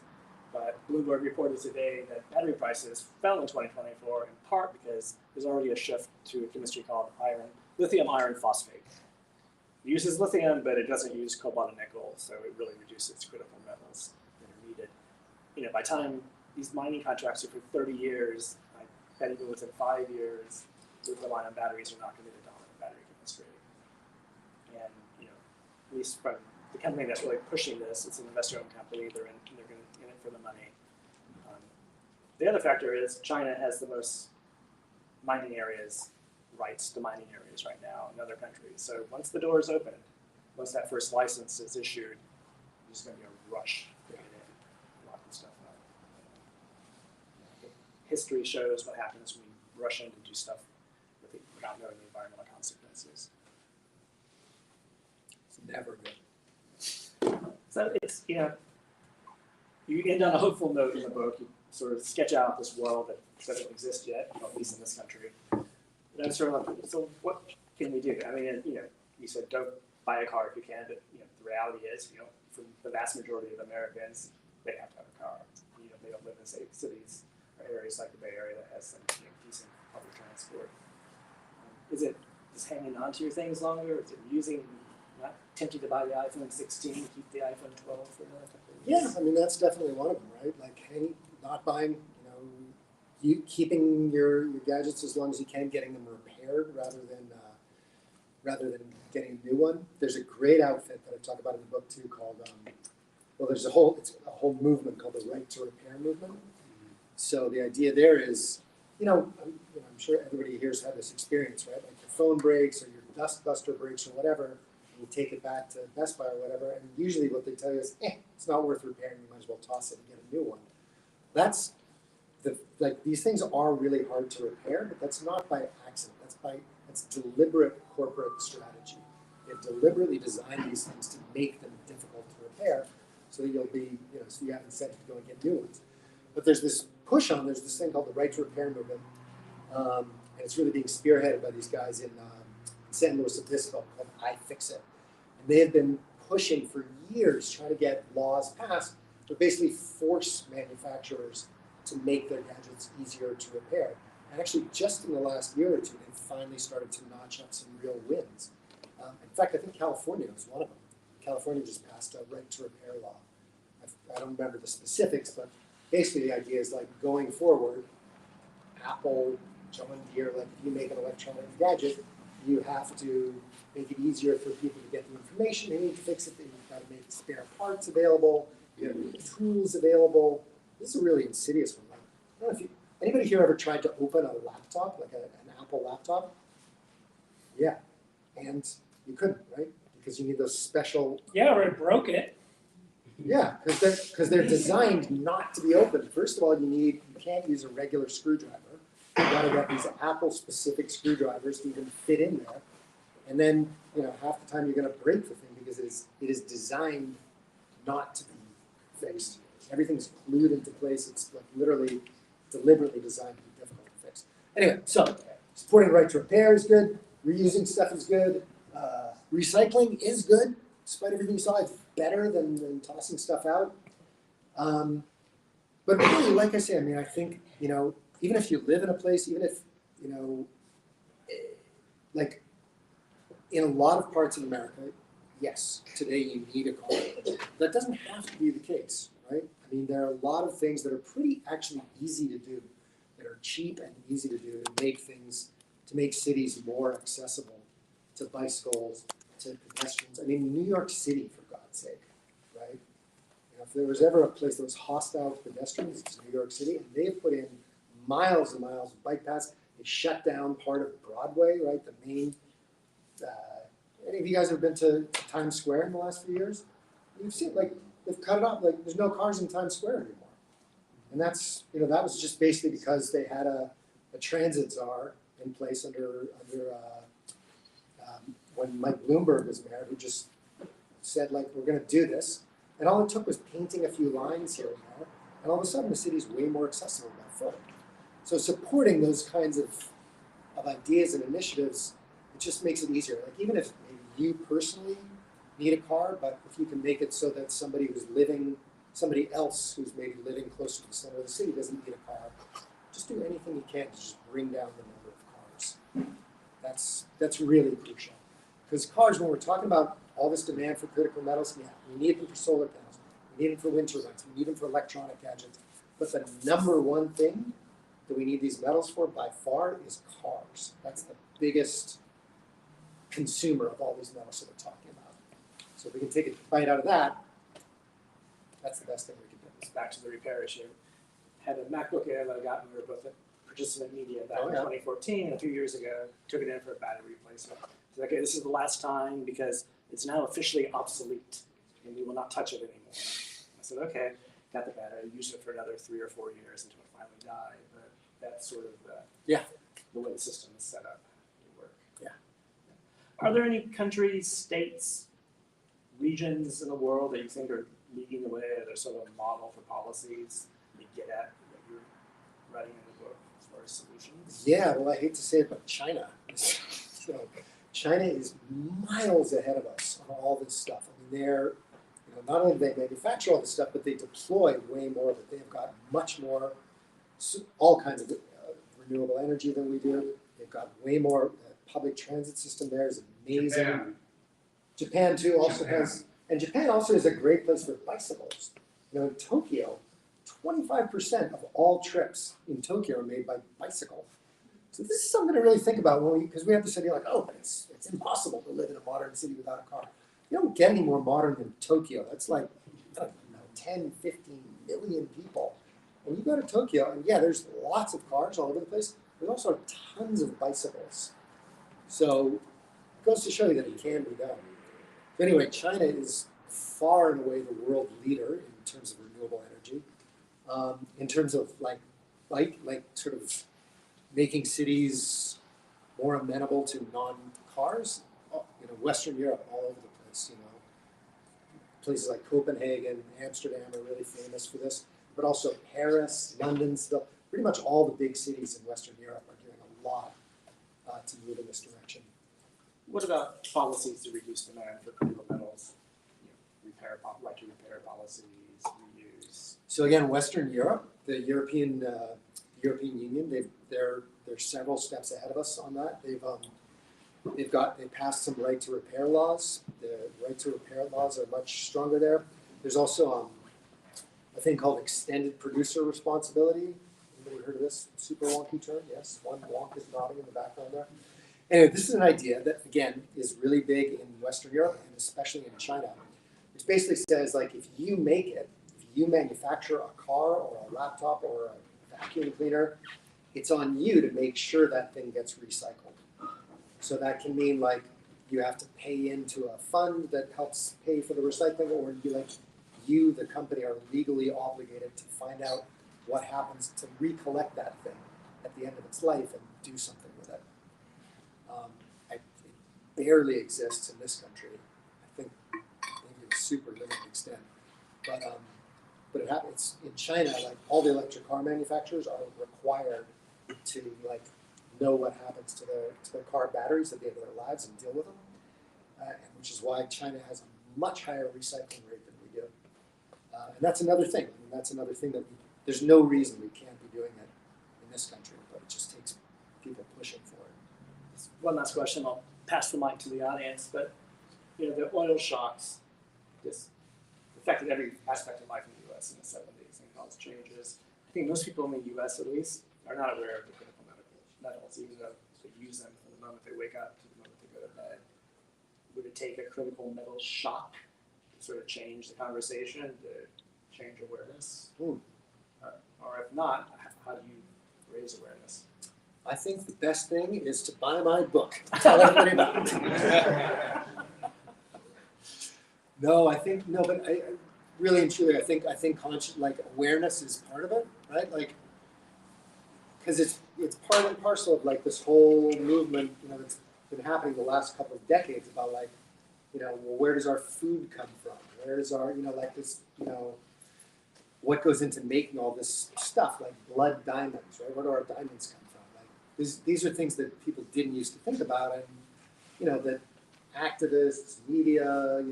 But Bloomberg reported today that battery prices fell in 2024 in part because there's already a shift to a chemistry called lithium iron phosphate. It uses lithium, but it doesn't use cobalt and nickel, so it really reduces critical metals that are needed. By the time these mining contracts are for 30 years, I bet even within 5 years, lithium-ion batteries are not going to be the dominant battery chemistry. And at least from the company that's really pushing this, it's an investor-owned company. They're in it for the money. The other factor is China has the most mining areas, rights to mining areas right now in other countries. So once the door is open, once that first license is issued, there's going to be a rush to get in, lock the stuff up. History shows what happens when we rush in to do stuff without knowing the environmental consequences. It's never good. So it's, you end on a hopeful note in the book. You sort of sketch out this world that doesn't exist yet, at least in this country. And I'm sort of like, so what can we do? I mean, you said don't buy a car if you can, but the reality is, for the vast majority of Americans, they have to have a car. They don't live in cities or areas like the Bay Area that has some decent public transport. Is it just hanging on to your things longer? Is it not tempted to buy the iPhone 16, keep the iPhone 12 for another couple of years? Yeah, I mean, that's definitely one of them, right? Like not buying, you keeping your gadgets as long as you can, getting them repaired rather than getting a new one. There's a great outfit that I talk about in the book too called, it's a whole movement called the Right to Repair movement. So the idea there is, I'm sure everybody here's had this experience, right? Like your phone breaks or your dust buster breaks or whatever, and you take it back to Best Buy or whatever, and usually what they tell you is, it's not worth repairing, you might as well toss it and get a new one. That's these things are really hard to repair, but that's not by accident. That's deliberate corporate strategy. They've deliberately designed these things to make them difficult to repair, so that you'll be, so you have incentive to go and get new ones. But there's this there's this thing called the Right to Repair movement, and it's really being spearheaded by these guys in San Luis Obispo called iFixit. And they have been pushing for years, trying to get laws passed to basically force manufacturers to make their gadgets easier to repair. And actually, just in the last year or two, they've finally started to notch up some real wins. In fact, I think California was one of them. California just passed a Right to Repair law. I don't remember the specifics, but basically the idea is like going forward, Apple, John Deere, like if you make an electronic gadget, you have to make it easier for people to get the information they need to fix it. You've got to make spare parts available, you have to make tools available. This is a really insidious one. I don't know if anybody here ever tried to open a laptop, like an Apple laptop? Yeah, and you couldn't, right? Because you need those special. Yeah, or it broke it. Yeah, because they're designed not to be opened. First of all, you can't use a regular screwdriver. You got to get these Apple-specific screwdrivers to even fit in there. And then, half the time you're going to break the thing because it is designed not to be fixed. Everything's glued into place. It's like literally deliberately designed to be difficult to fix. Anyway, so supporting the Right to Repair is good. Reusing stuff is good. Recycling is good. Despite everything you saw, it's better than tossing stuff out. But really, like I say, I think, even if you live in a place, even if, like in a lot of parts of America, yes, today you need a car. That doesn't have to be the case, right? There are a lot of things that are pretty actually easy to do, that are cheap and easy to do to make cities more accessible to bicycles, to pedestrians. New York City, for God's sake, right? If there was ever a place that was hostile to pedestrians, it's New York City, and they have put in miles and miles of bike paths. They shut down part of Broadway, right? The main. Any of you guys have been to Times Square in the last few years? You've seen like they've cut it off. Like there's no cars in Times Square anymore. And that's, that was just basically because they had a transit czar in place under when Mike Bloomberg was mayor, who just said like, we're going to do this. And all it took was painting a few lines here and there. And all of a sudden the city's way more accessible by foot. So supporting those kinds of ideas and initiatives, it just makes it easier. Like even if maybe you personally need a car, but if you can make it so that somebody else who's maybe living close to the center of the city doesn't need a car, just do anything you can to just bring down the number of cars. That's really crucial. Because cars, when we're talking about all this demand for critical metals, yeah, we need them for solar panels, we need them for wind turbines, we need them for electronic gadgets. But the number one thing that we need these metals for by far is cars. That's the biggest consumer of all these metals that we're talking about. So if we can take a bite out of that, that's the best thing we can do. It's back to the repair issue. Had a MacBook Air that I got when we were both at Participant Media back in 2014, a few years ago, took it in for a battery replacement. Said, okay, this is the last time because it's now officially obsolete and we will not touch it anymore. I said, okay, got the battery, used it for another 3 or 4 years until it finally died. But that's sort of the way the system is set up. Work. Yeah. Are there any countries, states, regions in the world that you think are leading the way, or they're sort of a model for policies you get at what you're writing in the book as far as solutions? Yeah, well, I hate to say it, but China. So China is miles ahead of us on all this stuff. I mean, they're, not only do they manufacture all this stuff, but they deploy way more of it. They've got much more, all kinds of renewable energy than we do. They've got way more. Public transit system there is amazing. Japan too also has, and Japan also is a great place for bicycles. In Tokyo, 25% of all trips in Tokyo are made by bicycle. So this is something to really think about because we have this idea like, oh, it's impossible to live in a modern city without a car. You don't get any more modern than Tokyo. That's like, 10, 15 million people. When you go to Tokyo, and yeah, there's lots of cars all over the place, there's also tons of bicycles. So it goes to show you that it can be done. But anyway, China is far and away the world leader in terms of renewable energy. In terms of like sort of making cities more amenable to non-cars. Western Europe, all over the place. Places like Copenhagen, Amsterdam are really famous for this, but also Paris, London. Still, pretty much all the big cities in Western Europe are doing a lot to move in this direction. What about policies to reduce demand for critical metals? Repair policies, reuse. So again, Western Europe, the European Union, they're several steps ahead of us on that. They passed some right to repair laws. The right to repair laws are much stronger there. There's also a thing called extended producer responsibility. Anybody heard of this super wonky term? Yes, one wonk is nodding in the background there. Anyway, this is an idea that, again, is really big in Western Europe and especially in China, which basically says, like, if you manufacture a car or a laptop or a vacuum cleaner, it's on you to make sure that thing gets recycled. So that can mean, like, you have to pay into a fund that helps pay for the recycling, or you, the company, are legally obligated to find out what happens to recollect that thing at the end of its life and do something with it. It barely exists in this country. I think maybe to a super limited extent. But it happens in China. Like all the electric car manufacturers are required to know what happens to their car batteries at the end of their lives and deal with them. Which is why China has a much higher recycling rate than we do. And that's another thing. That's another thing that there's no reason we can't be doing it in this country, but it just takes people pushing for it. One last question. I'll pass the mic to the audience. But the oil shocks just affected every aspect of life in the U.S. in the 70s and caused changes. I think most people in the U.S. at least are not aware of the critical metals, even though they use them from the moment they wake up to the moment they go to bed. Would it take a critical metal shock to sort of change the conversation, to change awareness? Or if not, how do you raise awareness? I think the best thing is to buy my book. Tell everybody about it. No, but I really and truly, I think conscious, like awareness is part of it, right? Like, because it's part and parcel of like this whole movement, that's been happening the last couple of decades about like, well, where does our food come from? Where does our, like this, what goes into making all this stuff, like blood diamonds, right? Where do our diamonds come from? Like, these are things that people didn't used to think about, and, that activists, media,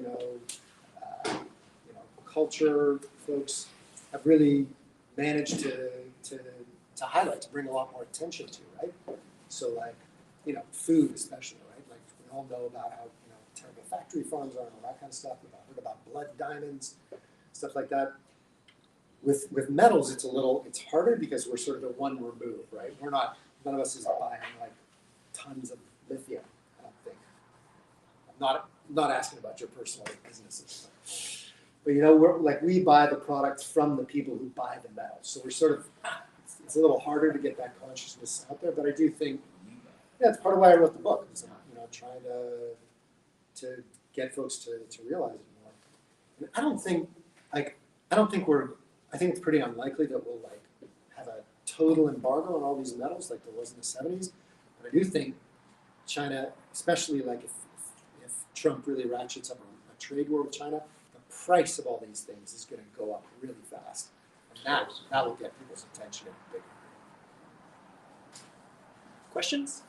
culture folks have really managed to highlight, to bring a lot more attention to, right? So like, food especially, right? Like we all know about how, terrible factory farms are and all that kind of stuff. We've heard about blood diamonds, stuff like that. With metals, it's harder because we're sort of at one remove, right? None of us is buying like tons of lithium, I don't think. I'm not asking about your personal businesses. But we buy the product from the people who buy the metal. So we're sort of, it's a little harder to get that consciousness out there, but I do think, it's part of why I wrote the book, is trying to get folks to realize it more. And I think it's pretty unlikely that we'll like have a total embargo on all these metals like there was in the 70s. But I do think China, especially like if Trump really ratchets up a trade war with China, the price of all these things is going to go up really fast. And that will get people's attention in a big way. Questions?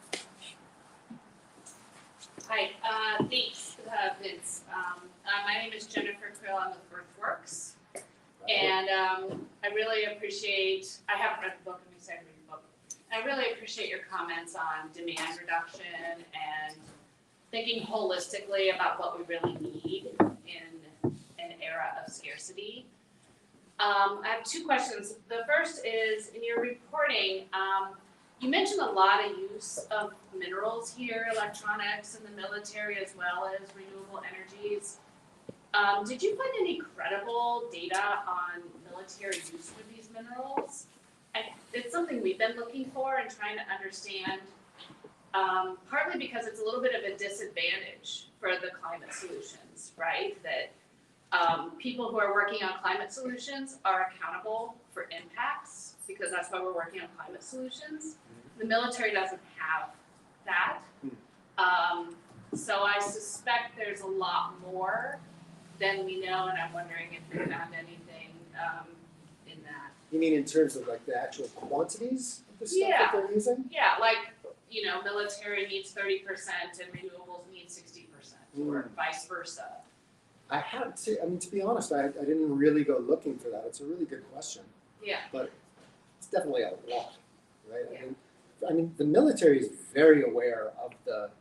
Hi, thanks, Vince. My name is Jennifer Krill. I'm with Earthworks. And I really appreciate, I haven't read the book, I'm excited to read the book. I really appreciate your comments on demand reduction and thinking holistically about what we really need in an era of scarcity. I have two questions. The first is, in your reporting, you mentioned a lot of use of minerals here, electronics, and the military, as well as renewable energies. Did you find any credible data on military use for these minerals? It's something we've been looking for and trying to understand, partly because it's a little bit of a disadvantage for the climate solutions, right? That people who are working on climate solutions are accountable for impacts, because that's why we're working on climate solutions. The military doesn't have that. So I suspect there's a lot more than we know, and I'm wondering if you found anything in that. You mean in terms of like the actual quantities of the stuff Yeah. that they're using? Yeah, like, military needs 30% and renewables need 60%, or vice versa. I haven't seen, to be honest, I didn't really go looking for that. It's a really good question. Yeah. But it's definitely a lot, right? Yeah. I mean, the military is very aware of the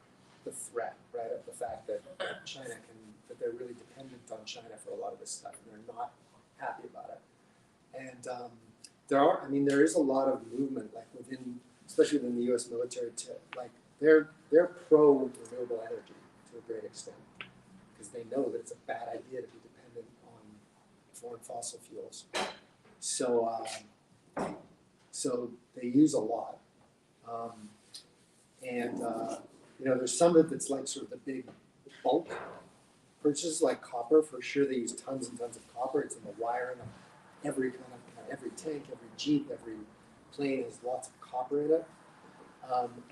threat, right? Of the fact that that they're really dependent on China for a lot of this stuff, and they're not happy about it. And there is a lot of movement, like especially within the U.S. military, to like they're pro renewable energy to a great extent, because they know that it's a bad idea to be dependent on foreign fossil fuels. So they use a lot. There's some of it that's like sort of the big bulk purchases, like copper. For sure, they use tons and tons of copper. It's in the wiring of every kind of, every tank, every Jeep, every plane has lots of copper in it. And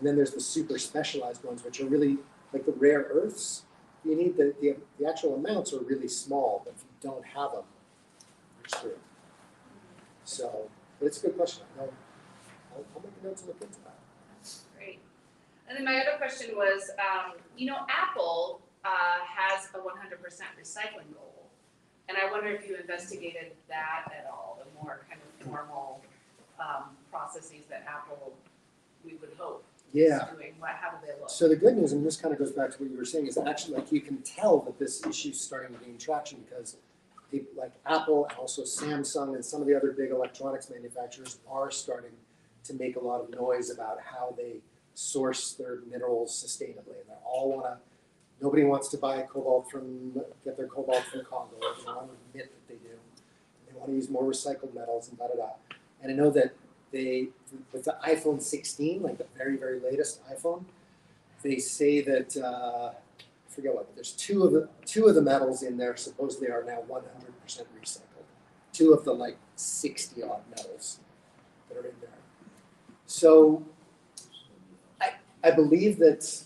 then there's the super specialized ones, which are really like the rare earths. You need the actual amounts are really small, but if you don't have them, you're screwed. So, but it's a good question. I'll make a note to look into that. Great. And then my other question was, Apple has a 100% recycling goal. And I wonder if you investigated that at all, the more kind of formal processes that Apple, we would hope, is doing. How do they look? So the good news, and this kind of goes back to what you were saying, is actually like you can tell that this issue is starting to gain traction, because people like Apple and also Samsung and some of the other big electronics manufacturers are starting to make a lot of noise about how they source their minerals sustainably. And nobody wants to get their cobalt from Congo. They don't want to admit that they do. They want to use more recycled metals and da-da-da. And I know that with the iPhone 16, like the very, very latest iPhone, they say that, I forget what, there's two of the metals in there supposedly are now 100% recycled. Two of the like 60 odd metals that are in there. So I believe that,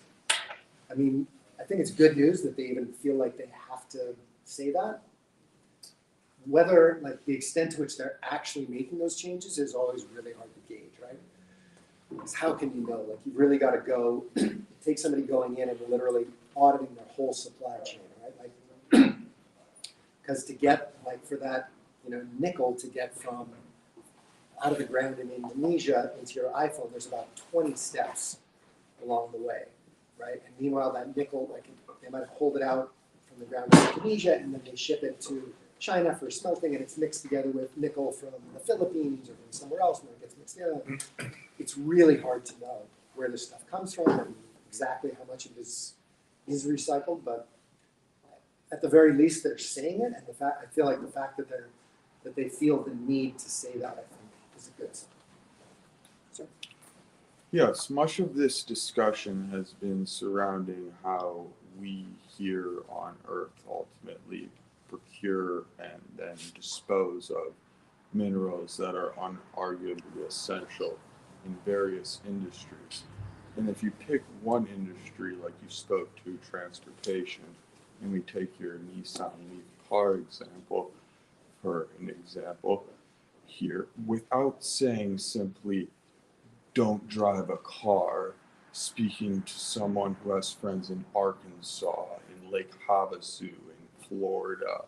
I mean, I think it's good news that they even feel like they have to say that. Whether, like, the extent to which they're actually making those changes is always really hard to gauge, right? Because how can you know? Like, you've really got to go, take somebody going in and literally auditing their whole supply chain, right? Like, because to get, like, for that, nickel to get from out of the ground in Indonesia into your iPhone, there's about 20 steps along the way, right? And meanwhile, that nickel, like, they might hold it out from the ground in Indonesia, and then they ship it to China for smelting, and it's mixed together with nickel from the Philippines or from somewhere else, and it gets mixed together. It's really hard to know where this stuff comes from and exactly how much of it is recycled, but at the very least, they're saying it, and I feel like the fact that they feel the need to say that, I think, is a good sign. So. Yes, much of this discussion has been surrounding how we here on Earth ultimately procure and then dispose of minerals that are unarguably essential in various industries. And if you pick one industry, like you spoke to, transportation, and we take your Nissan Leaf car example for an example here, without saying simply, don't drive a car, speaking to someone who has friends in Arkansas, in Lake Havasu, in Florida,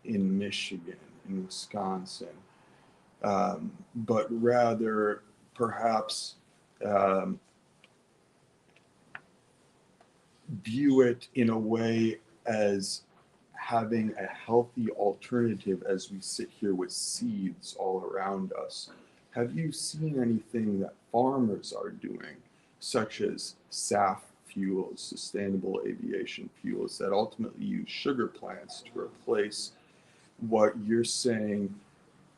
in Michigan, in Wisconsin, but rather perhaps view it in a way as having a healthy alternative as we sit here with seeds all around us. Have you seen anything that farmers are doing, such as SAF fuels, sustainable aviation fuels, that ultimately use sugar plants to replace what you're saying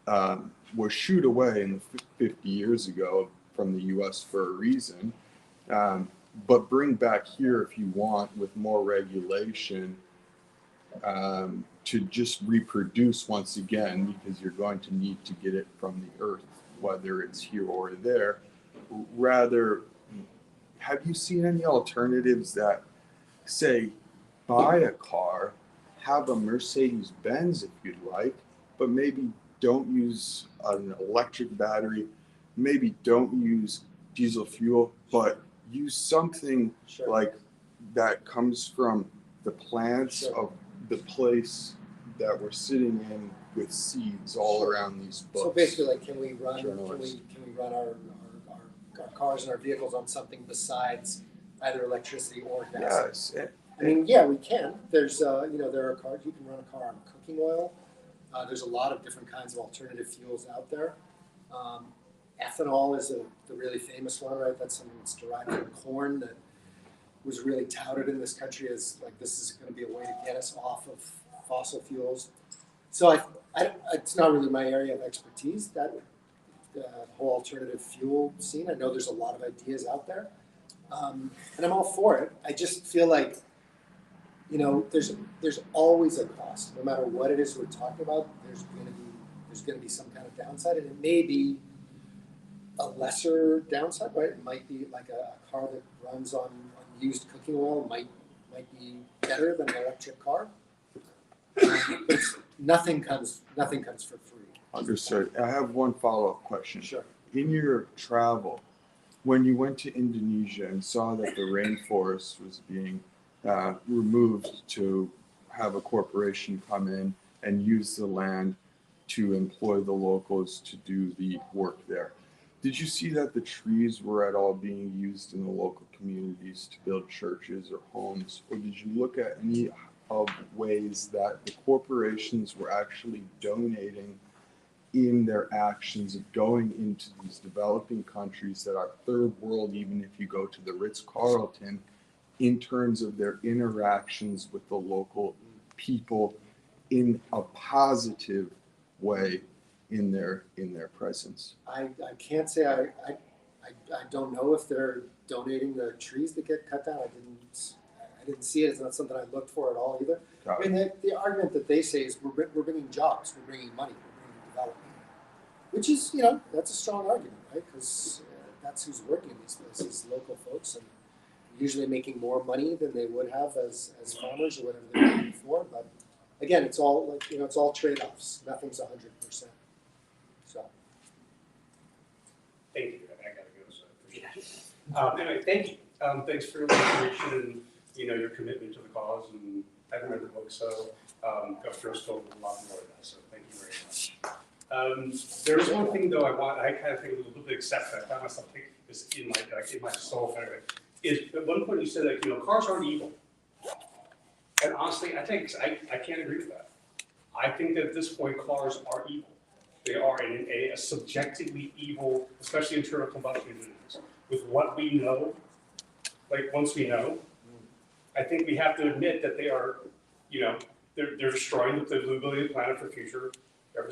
was shooed away in the 50 years ago from the US for a reason, but bring back here if you want with more regulation to just reproduce once again, because you're going to need to get it from the earth, whether it's here or there. Rather, have you seen any alternatives that say, buy a car, have a Mercedes-Benz if you'd like, but maybe don't use an electric battery, maybe don't use diesel fuel, but use something Sure. like that comes from the plants Sure. of the place that we're sitting in with seeds all Sure. around these books. So basically, like, can we run Journalists. our cars and our vehicles on something besides either electricity or gas? Yes. I mean, yeah, we can. There's, there are cars, you can run a car on cooking oil. There's a lot of different kinds of alternative fuels out there. Ethanol is the really famous one, right? That's something that's derived from corn that was really touted in this country as, like, this is going to be a way to get us off of fossil fuels. So it's not really my area of expertise, that whole alternative fuel scene. I know there's a lot of ideas out there, and I'm all for it. I just feel like, there's always a cost. No matter what it is we're talking about, there's going to be some kind of downside, and it may be a lesser downside, right? It might be like a car that runs on used cooking oil might be better than an electric car. But nothing comes for free. Understood. I have one follow-up question. Sure. In your travel, when you went to Indonesia and saw that the rainforest was being removed to have a corporation come in and use the land to employ the locals to do the work there, did you see that the trees were at all being used in the local communities to build churches or homes? Or did you look at any of ways that the corporations were actually donating in their actions of going into these developing countries that are third world, even if you go to the Ritz-Carlton, in terms of their interactions with the local people in a positive way in their presence? I can't say I don't know if they're donating the trees that get cut down. I didn't see it. It's not something I looked for at all either. I mean, the argument that they say is we're bringing jobs, we're bringing money, we're bringing development, which is, you know, that's a strong argument, right? Because that's who's working in these places, local folks, and usually making more money than they would have as farmers or whatever they were before. But again, it's all like, you know, it's all trade-offs. Nothing's 100%. So. Thank you. I gotta go, so I appreciate it. Anyway, thank you. Thanks for your information and, you know, your commitment to the cause. And I've read the book, so Governor told a lot more of that. So thank you very much. There is one thing though I kind of think a little bit accept. I found myself thinking this in my soul. Anyway, is at one point you said that, you know, cars aren't evil. And honestly, I can't agree with that. I think that at this point cars are evil. They are a subjectively evil, especially internal combustion engines. With what we know, like once we know, I think we have to admit that they are, you know, they're destroying the livability of the planet for future.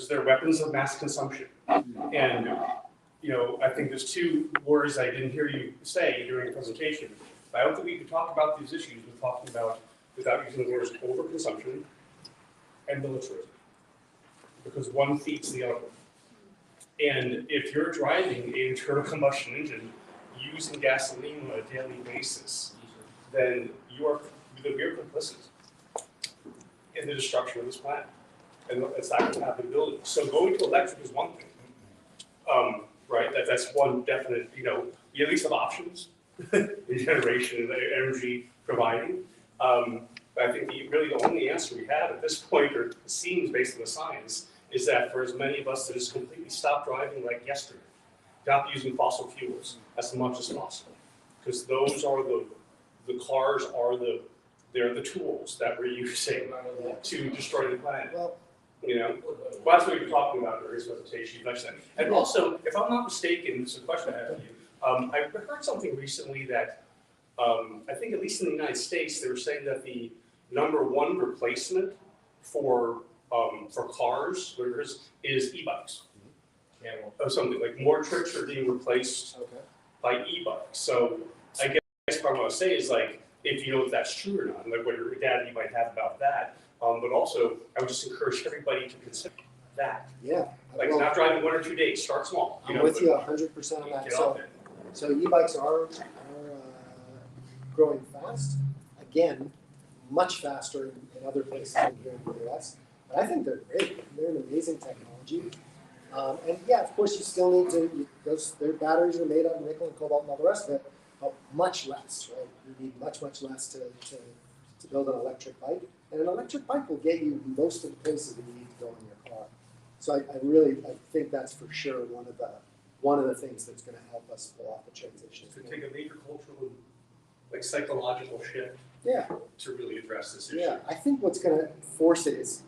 They're weapons of mass consumption. And, you know, I think there's two words I didn't hear you say during the presentation. But I don't think we can talk about these issues without using the words overconsumption and militarism. Because one feeds the other. And if you're driving an internal combustion engine using gasoline on a daily basis, then we are complicit in the destruction of this planet and its lack of habitability. So going to electric is one thing, right? That's one definite, you know, you at least have options in generation and energy providing. But I think the only answer we have at this point, or it seems based on the science, is that for as many of us to just completely stop driving like yesterday, stop using fossil fuels as much as possible, because those are the cars are they're the tools that we're using to destroy the planet. Well, you know, well, that's what you're talking about in this presentation. You mentioned that, and also, if I'm not mistaken, this is a question I have for you. I heard something recently that I think at least in the United States, they were saying that the #1 replacement for cars is e-bikes. Or something like more trips are being replaced by e-bikes. So I guess what I want to say is, like, if you know if that's true or not, like what your dad you might have about that. But also, I would just encourage everybody to consider that. Yeah. Like, not driving 1 or 2 days. Start small. I'm with you 100% on that. So e-bikes are growing fast. Again, much faster in other places than here in the US. But I think they're great. They're an amazing technology. And yeah, of course, you still need to, their batteries are made out of nickel and cobalt and all the rest of it, but much less, right? You need much less to build an electric bike. And an electric bike will get you most of the places that you need to go in your car. So I think that's for sure one of the things that's going to help us pull off the transition. To take a major cultural, like, psychological shift. Yeah. To really address this issue. Yeah, I think what's going to force it is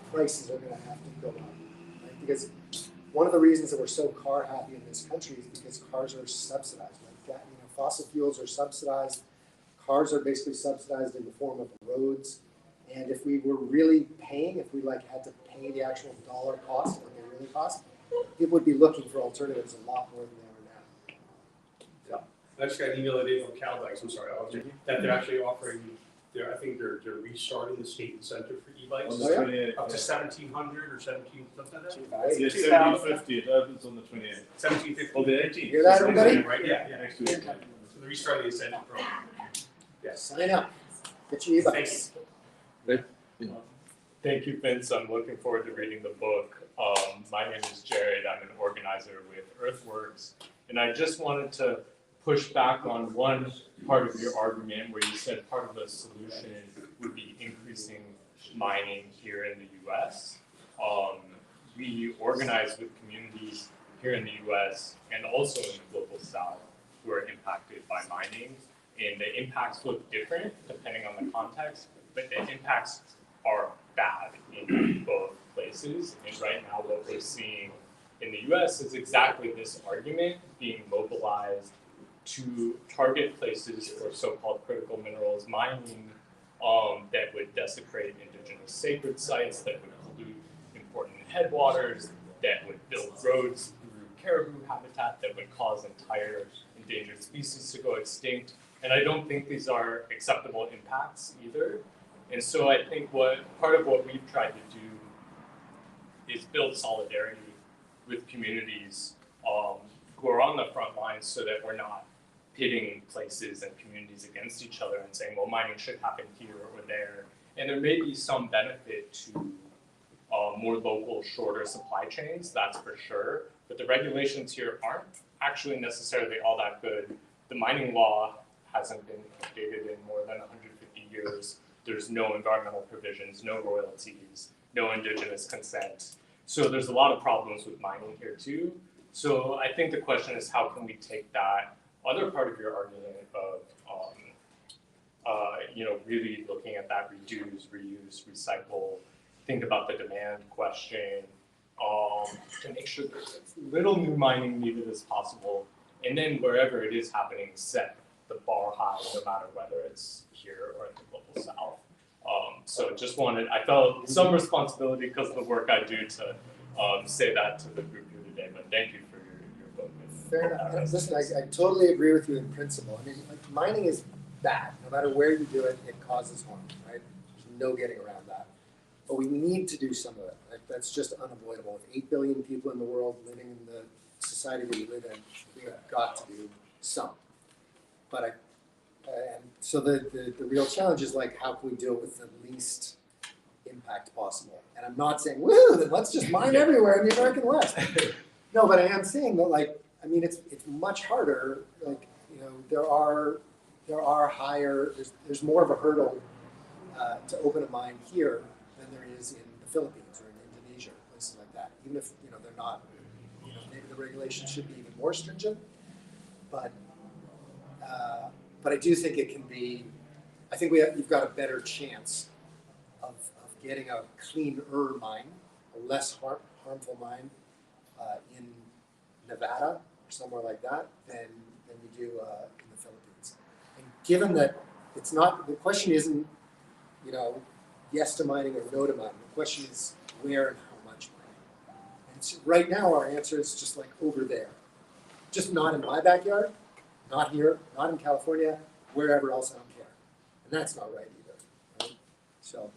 prices are going to have to go up, right? Because one of the reasons that we're so car happy in this country is because cars are subsidized. Like that, you know, fossil fuels are subsidized. Cars are basically subsidized in the form of roads. And if we were really paying, if we had to pay the actual dollar cost, what they really cost, people would be looking for alternatives a lot more than they are now. I just got an email today from CalDikes, I'm sorry, that they're actually offering, I think they're restarting the state incentive for e-bikes. Up to 1,700 or 17, something like that. Yeah, 1750, it opens on the 28th. 1,750. Well, the 18th. Hear that, everybody? Right, yeah. Next week. So they're restarting the incentive program. Yes. Sign up. Get your e-bikes. Thank you, Vince. I'm looking forward to reading the book. My name is Jared. I'm an organizer with Earthworks. And I just wanted to push back on one part of your argument where you said part of the solution would be increasing mining here in the US. We organize with communities here in the US and also in the global South who are impacted by mining. And the impacts look different depending on the context, but the impacts are bad in both places. And right now what we're seeing in the US is exactly this argument being mobilized to target places for so-called critical minerals mining that would desecrate indigenous sacred sites, that would pollute important headwaters, that would build roads through caribou habitat, that would cause entire endangered species to go extinct. And I don't think these are acceptable impacts either. And so I think part of what we've tried to do is build solidarity with communities who are on the front lines so that we're not pitting places and communities against each other and saying, well, mining should happen here or there. And there may be some benefit to more local, shorter supply chains, that's for sure. But the regulations here aren't actually necessarily all that good. The mining law hasn't been updated in more than 150 years. There's no environmental provisions, no royalties, no indigenous consent. So there's a lot of problems with mining here too. So I think the question is, how can we take that other part of your argument of really looking at that reduce, reuse, recycle, think about the demand question, to make sure there's as little new mining needed as possible, and then wherever it is happening, set the bar high, no matter whether it's here or in the global south. So I felt some responsibility because of the work I do to say that to the group here today, but thank you for your book. Fair enough. Listen, I totally agree with you in principle. I mean, like, mining is bad. No matter where you do it, it causes harm, right? There's no getting around that. But we need to do some of it. Like, that's just unavoidable. With 8 billion people in the world living in the society that we live in, we have got to do some. But and so the real challenge is, like, how can we deal with the least impact possible? And I'm not saying, woo, then let's just mine everywhere in the American West. No, but I am saying that, like, I mean, it's much harder. Like, you know, there are higher. There's more of a hurdle to open a mine here than there is in the Philippines or in Indonesia, places like that. Even if, you know, they're not, you know, maybe the regulations should be even more stringent. But I do think it can be. I think you've got a better chance of getting a cleaner mine, a less harmful mine in Nevada or somewhere like that than you do in the Philippines. And given that it's not, the question isn't, you know, yes to mining or no to mining. The question is where and how much mining. And so right now our answer is just like over there. Just not in my backyard, not here, not in California, wherever else I don't care. And that's not right either. Right? So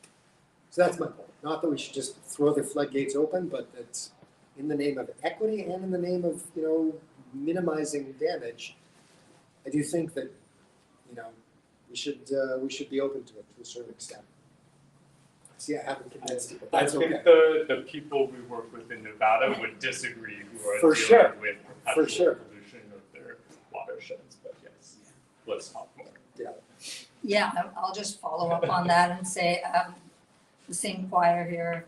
that's my point. Not that we should just throw the floodgates open, but that in the name of equity and in the name of, you know, minimizing damage, I do think that, you know, we should be open to it to a certain extent. See, I haven't convinced you, but that's I think okay. the people we work with in Nevada would disagree who are For dealing sure. with For perpetual sure. pollution of their watersheds. But yes, let's talk more. Yeah, I'll just follow up on that and say, the same choir here.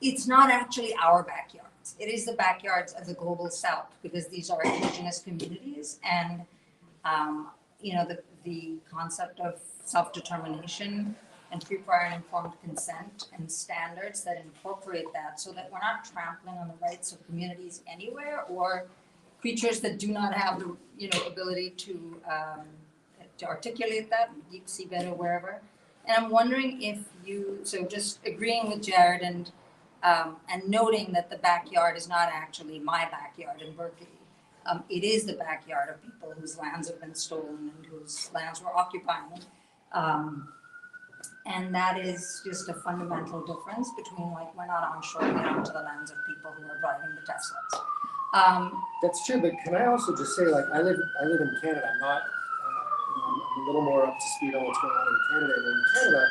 It's not actually our backyards. It is the backyards of the global south, because these are indigenous communities, and you know, the concept of self-determination and free, prior, and informed consent and standards that incorporate that, so that we're not trampling on the rights of communities anywhere or creatures that do not have the, you know, ability to articulate that, deep seabed or wherever. And I'm wondering if so just agreeing with Jared and noting that the backyard is not actually my backyard in Berkeley. It is the backyard of people whose lands have been stolen and whose lands we're occupying. And that is just a fundamental difference between, like, we're not onshoring it onto the lands of people who are driving the Teslas. That's true, but can I also just say, like, I live in Canada. I'm not, you know, I'm a little more up to speed on what's going on in Canada. And in Canada,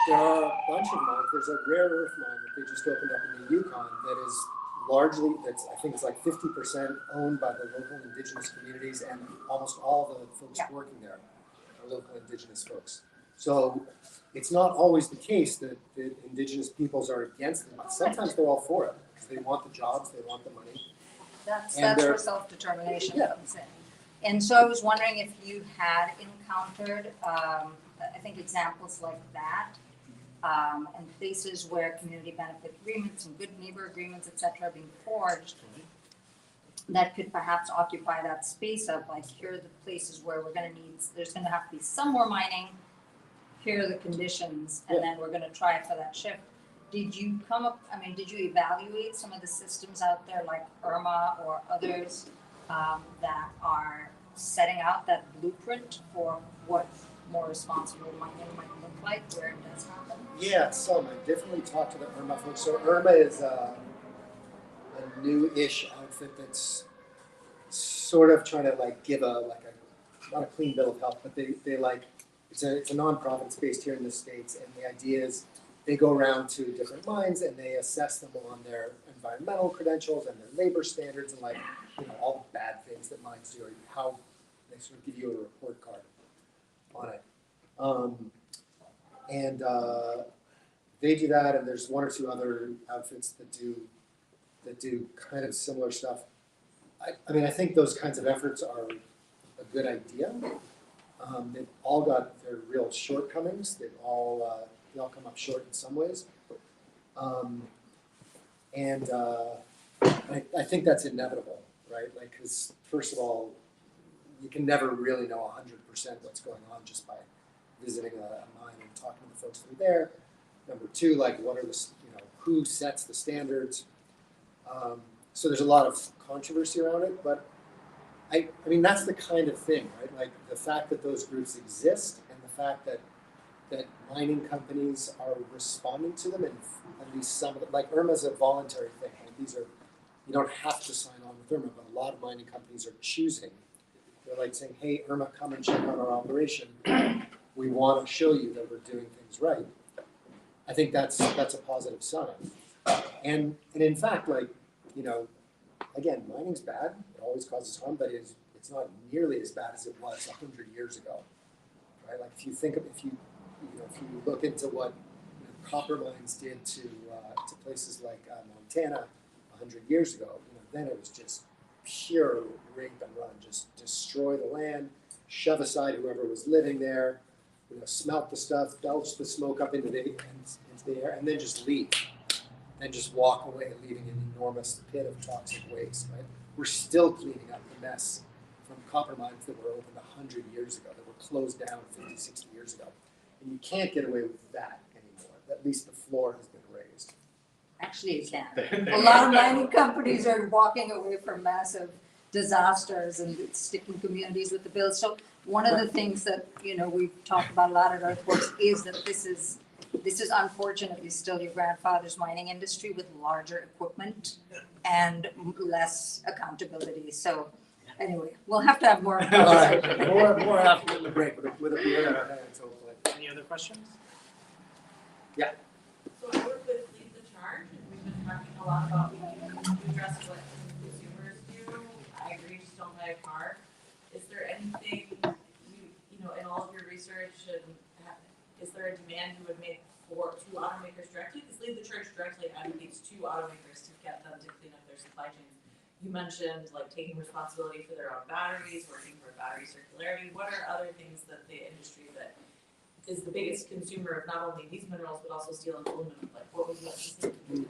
there are a bunch of mines. There's a rare earth mine that they just opened up in the Yukon that is largely, I think it's like 50% owned by the local indigenous communities, and almost all the folks working there are local indigenous folks. So it's not always the case that the indigenous peoples are against them. Sometimes they're all for it because they want the jobs, they want the money. That's where self-determination comes in. And so I was wondering if you had encountered, I think, examples like that, and places where community benefit agreements and good neighbor agreements, et cetera, are being forged, that could perhaps occupy that space of, like, here are the places where there's gonna have to be some more mining, here are the conditions, and then we're gonna try for that shift. Did you come up, I mean, did you evaluate some of the systems out there like Irma or others that are setting out that blueprint for what more responsible mining might look like where it does happen? Yeah, some. I definitely talked to the Irma folks. So Irma is a new-ish outfit that's sort of trying to like give not a clean bill of health, but they like it's a nonprofit. It's based here in the States, and the idea is they go around to different mines and they assess them on their environmental credentials and their labor standards and like all the bad things that mines do, or how they sort of give you a report card on it. They do that, and there's one or two other outfits that do kind of similar stuff. I mean, I think those kinds of efforts are a good idea. They've all got their real shortcomings. They all come up short in some ways. I think that's inevitable, right? Like, because first of all, you can never really know 100% what's going on just by visiting a mine and talking to the folks that are there. Number two, like, what are the, who sets the standards? So there's a lot of controversy around it, but I mean, that's the kind of thing, right? Like the fact that those groups exist and the fact that mining companies are responding to them, and at least some of it, like Irma's a voluntary thing. Like these are, you don't have to sign on with Irma, but a lot of mining companies are choosing. They're like saying, hey, Irma, come and check out our operation. We want to show you that we're doing things right. I think that's a positive sign. And in fact, like, again, mining's bad. It always causes harm, but it's not nearly as bad as it was 100 years ago, right? Like if you look into what copper mines did to places like Montana 100 years ago, then it was just pure rape and run. Just destroy the land, shove aside whoever was living there, smelt the stuff, belch the smoke up into the air, and then just leave. And just walk away, leaving an enormous pit of toxic waste, right? We're still cleaning up the mess from copper mines that were opened 100 years ago, that were closed down 50, 60 years ago. And you can't get away with that anymore. At least the floor has been raised. Actually, you can. A lot of mining companies are walking away from massive disasters and sticking communities with the bill. So one of the things that we've talked about a lot at Earthworks is that this is unfortunately still your grandfather's mining industry with larger equipment and less accountability. So anyway, we'll have to have more conversation. More after the break with a beer in our hands, hopefully. Any other questions? Yeah. So I work with Lead the Charge, and we've been talking a lot about to address what consumers do. I agree, just don't buy a car. Is there anything in all of your research, and is there a demand you would make to automakers directly? Because Lead the Charge directly advocates to automakers to get them to clean up their supply chains. You mentioned like taking responsibility for their own batteries, working for battery circularity. What are other things that the industry that is the biggest consumer of not only these minerals but also steel and aluminum? Like, what would you like to see?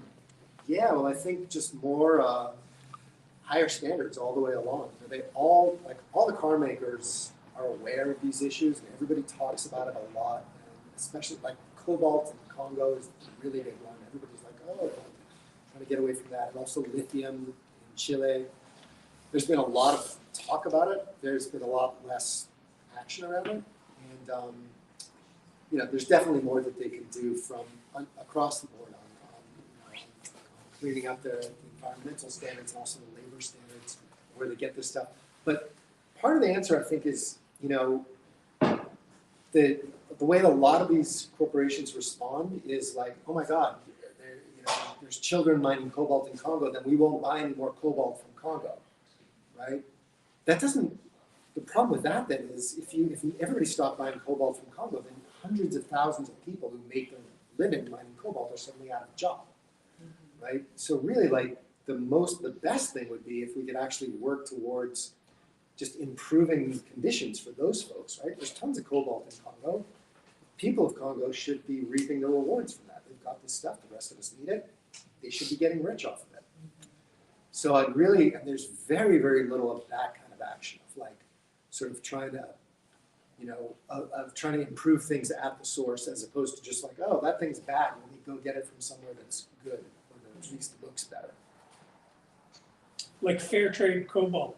Yeah, well, I think just more higher standards all the way along. They all the car makers are aware of these issues, and everybody talks about it a lot. And especially like cobalt in Congo is a really big one. Everybody's like, oh, trying to get away from that. And also lithium in Chile. There's been a lot of talk about it. There's been a lot less action around it. And there's definitely more that they can do from across the board on cleaning up the environmental standards and also the labor standards where they get this stuff. But part of the answer, I think, is the way a lot of these corporations respond is like, oh my God, there's children mining cobalt in Congo, then we won't buy any more cobalt from Congo, right? That doesn't. The problem with that then is if everybody stopped buying cobalt from Congo, then hundreds of thousands of people who make their living mining cobalt are suddenly out of a job, right? So really, like the best thing would be if we could actually work towards just improving conditions for those folks, right? There's tons of cobalt in Congo. People of Congo should be reaping the rewards from that. They've got this stuff, the rest of us need it. They should be getting rich off of it. So and there's very, very little of that kind of action of like sort of trying to, of trying to improve things at the source as opposed to just like, oh, that thing's bad, let me go get it from somewhere that's good, or that at least looks better. Like fair trade cobalt.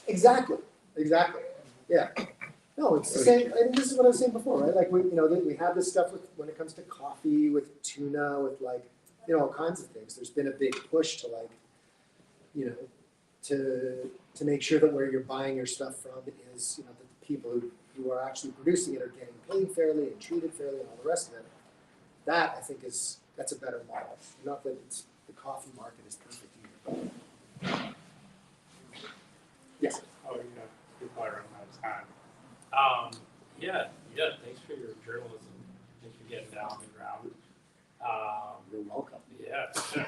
Exactly, yeah. No, it's the same, I mean, this is what I was saying before, right? Like, we have this stuff when it comes to coffee, with tuna, with like, all kinds of things. There's been a big push to like, to make sure that where you're buying your stuff from is, that the people who are actually producing it are getting paid fairly and treated fairly and all the rest of it. That, I think, that's a better model. Not that the coffee market is perfect either. Yes. Oh, you're probably running out of time. Yeah, thanks for your journalism. Thanks for getting down on the ground. You're welcome. Yeah, sure.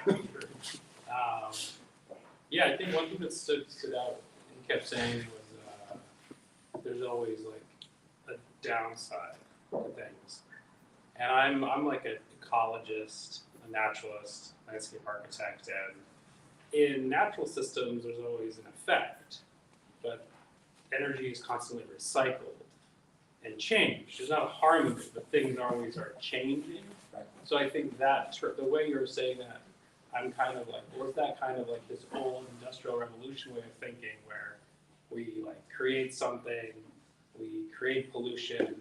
Yeah, I think one thing that stood out and kept saying was there's always like a downside to things. And I'm like an ecologist, a naturalist, landscape architect, and in natural systems there's always an effect, but energy is constantly recycled and changed. There's not a harm in it, but things always are changing. Right. So I think that the way you're saying that, I'm kind of like, was that kind of like this old industrial revolution way of thinking where we like create something, we create pollution,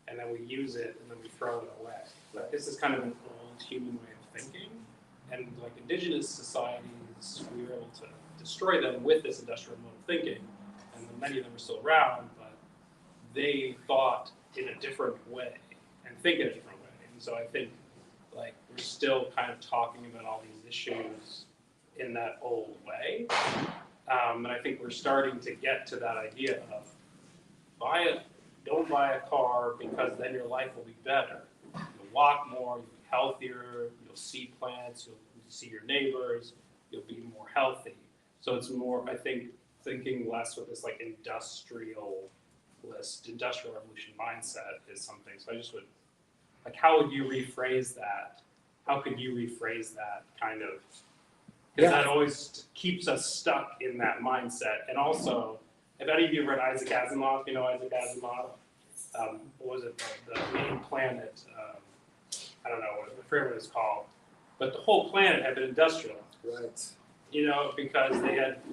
and then we use it and then we throw it away. Like, this is kind of an old human way of thinking. And like indigenous societies, we were able to destroy them with this industrial mode of thinking. And many of them are still around, but they thought in a different way and think in a different way. And so I think like we're still kind of talking about all these issues in that old way. And I think we're starting to get to that idea of don't buy a car because then your life will be better. You'll walk more, you'll be healthier, you'll see plants, you'll see your neighbors, you'll be more healthy. So it's more, I think, thinking less with this like industrial revolution mindset is something. So I just would, like, how would you rephrase that? How could you rephrase that kind of, because that always keeps us stuck in that mindset. And also, if any of you read Isaac Asimov, Isaac Asimov, what was it, the main planet, I don't know, I forget what it's called, but the whole planet had been industrialized. Right. Because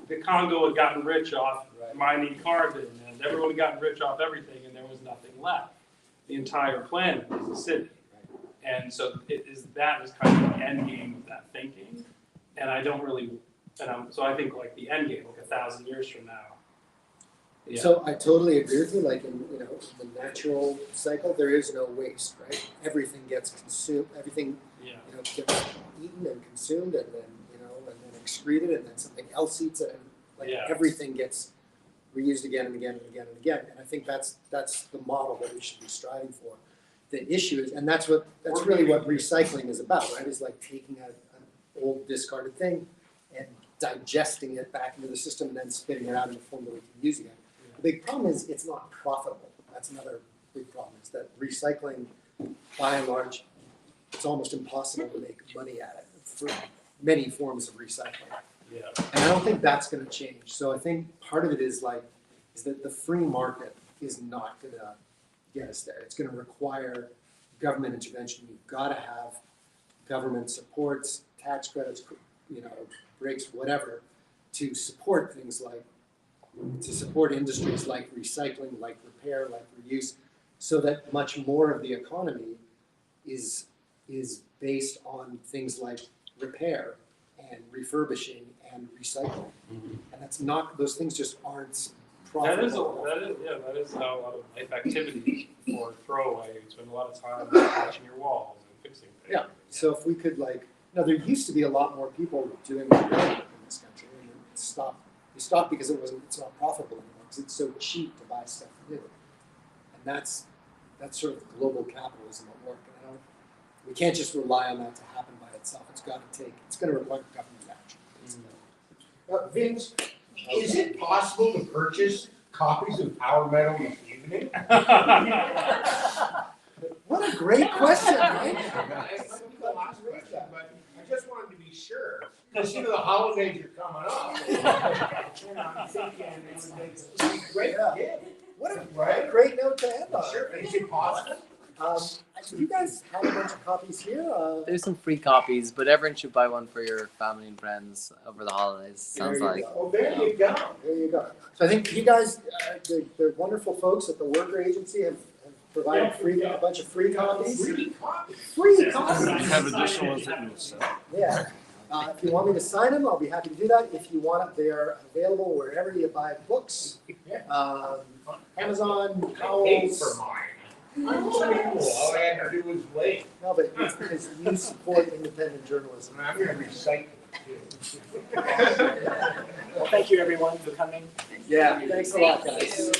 the Congo had gotten rich off mining carbon, and everyone had gotten rich off everything, and there was nothing left. The entire planet was a city. And so that is kind of the end game of that thinking. And I don't really, so I think like the end game, like 1,000 years from now. Yeah. So I totally agree with you. Like in the natural cycle, there is no waste, right? Everything gets consumed. Everything gets eaten and consumed, and then and then excreted, and then something else eats it, and like everything gets reused again and again and again and again. And I think that's the model that we should be striving for. The issue is, and that's really what recycling is about, right? Is like taking an old discarded thing and digesting it back into the system and then spitting it out in a form that we can use again. The big problem is it's not profitable. That's another big problem, is that recycling, by and large, it's almost impossible to make money at it for many forms of recycling. Yeah. And I don't think that's going to change. So I think part of it is that the free market is not going to get us there. It's going to require government intervention. You've got to have government supports, tax credits, breaks, whatever, to support things to support industries like recycling, like repair, like reuse, so that much more of the economy is based on things like repair and refurbishing and recycling. Mm-hmm. And that's not, those things just aren't profitable. That is how a lot of life activities or throwaways spend a lot of time patching your walls and fixing things. Yeah. So if we could there used to be a lot more people doing repair work in this country, and it stopped. It stopped because it's not profitable anymore, because it's so cheap to buy stuff new. And that's sort of global capitalism at work. And we can't just rely on that to happen by itself. It's going to require government action. Vince, is it possible to purchase copies of Power Metal this evening? What a great question, right? But I just wanted to be sure, because the holidays are coming up. I'm thinking it would make a great gift. What a great note to end on. Sure, is it possible? You guys have a bunch of copies here. There's some free copies, but everyone should buy one for your family and friends over the holidays. Sounds There you like. go. Oh, there you go. There you go. So I think you guys, they're wonderful folks at the Worker Agency have provided a bunch of free copies. Free copies. Free copies. We have additional ones that we'll sell. Yeah. If you want me to sign them, I'll be happy to do that. If you want it, they're available wherever you buy books. Amazon, Paid Powell's. for mine. I'm pretty cool. All I had to do was wait. No, but it's because you support independent journalism. And I'm gonna recycle it too. Well, thank you everyone for coming. Yeah, thanks a lot, guys.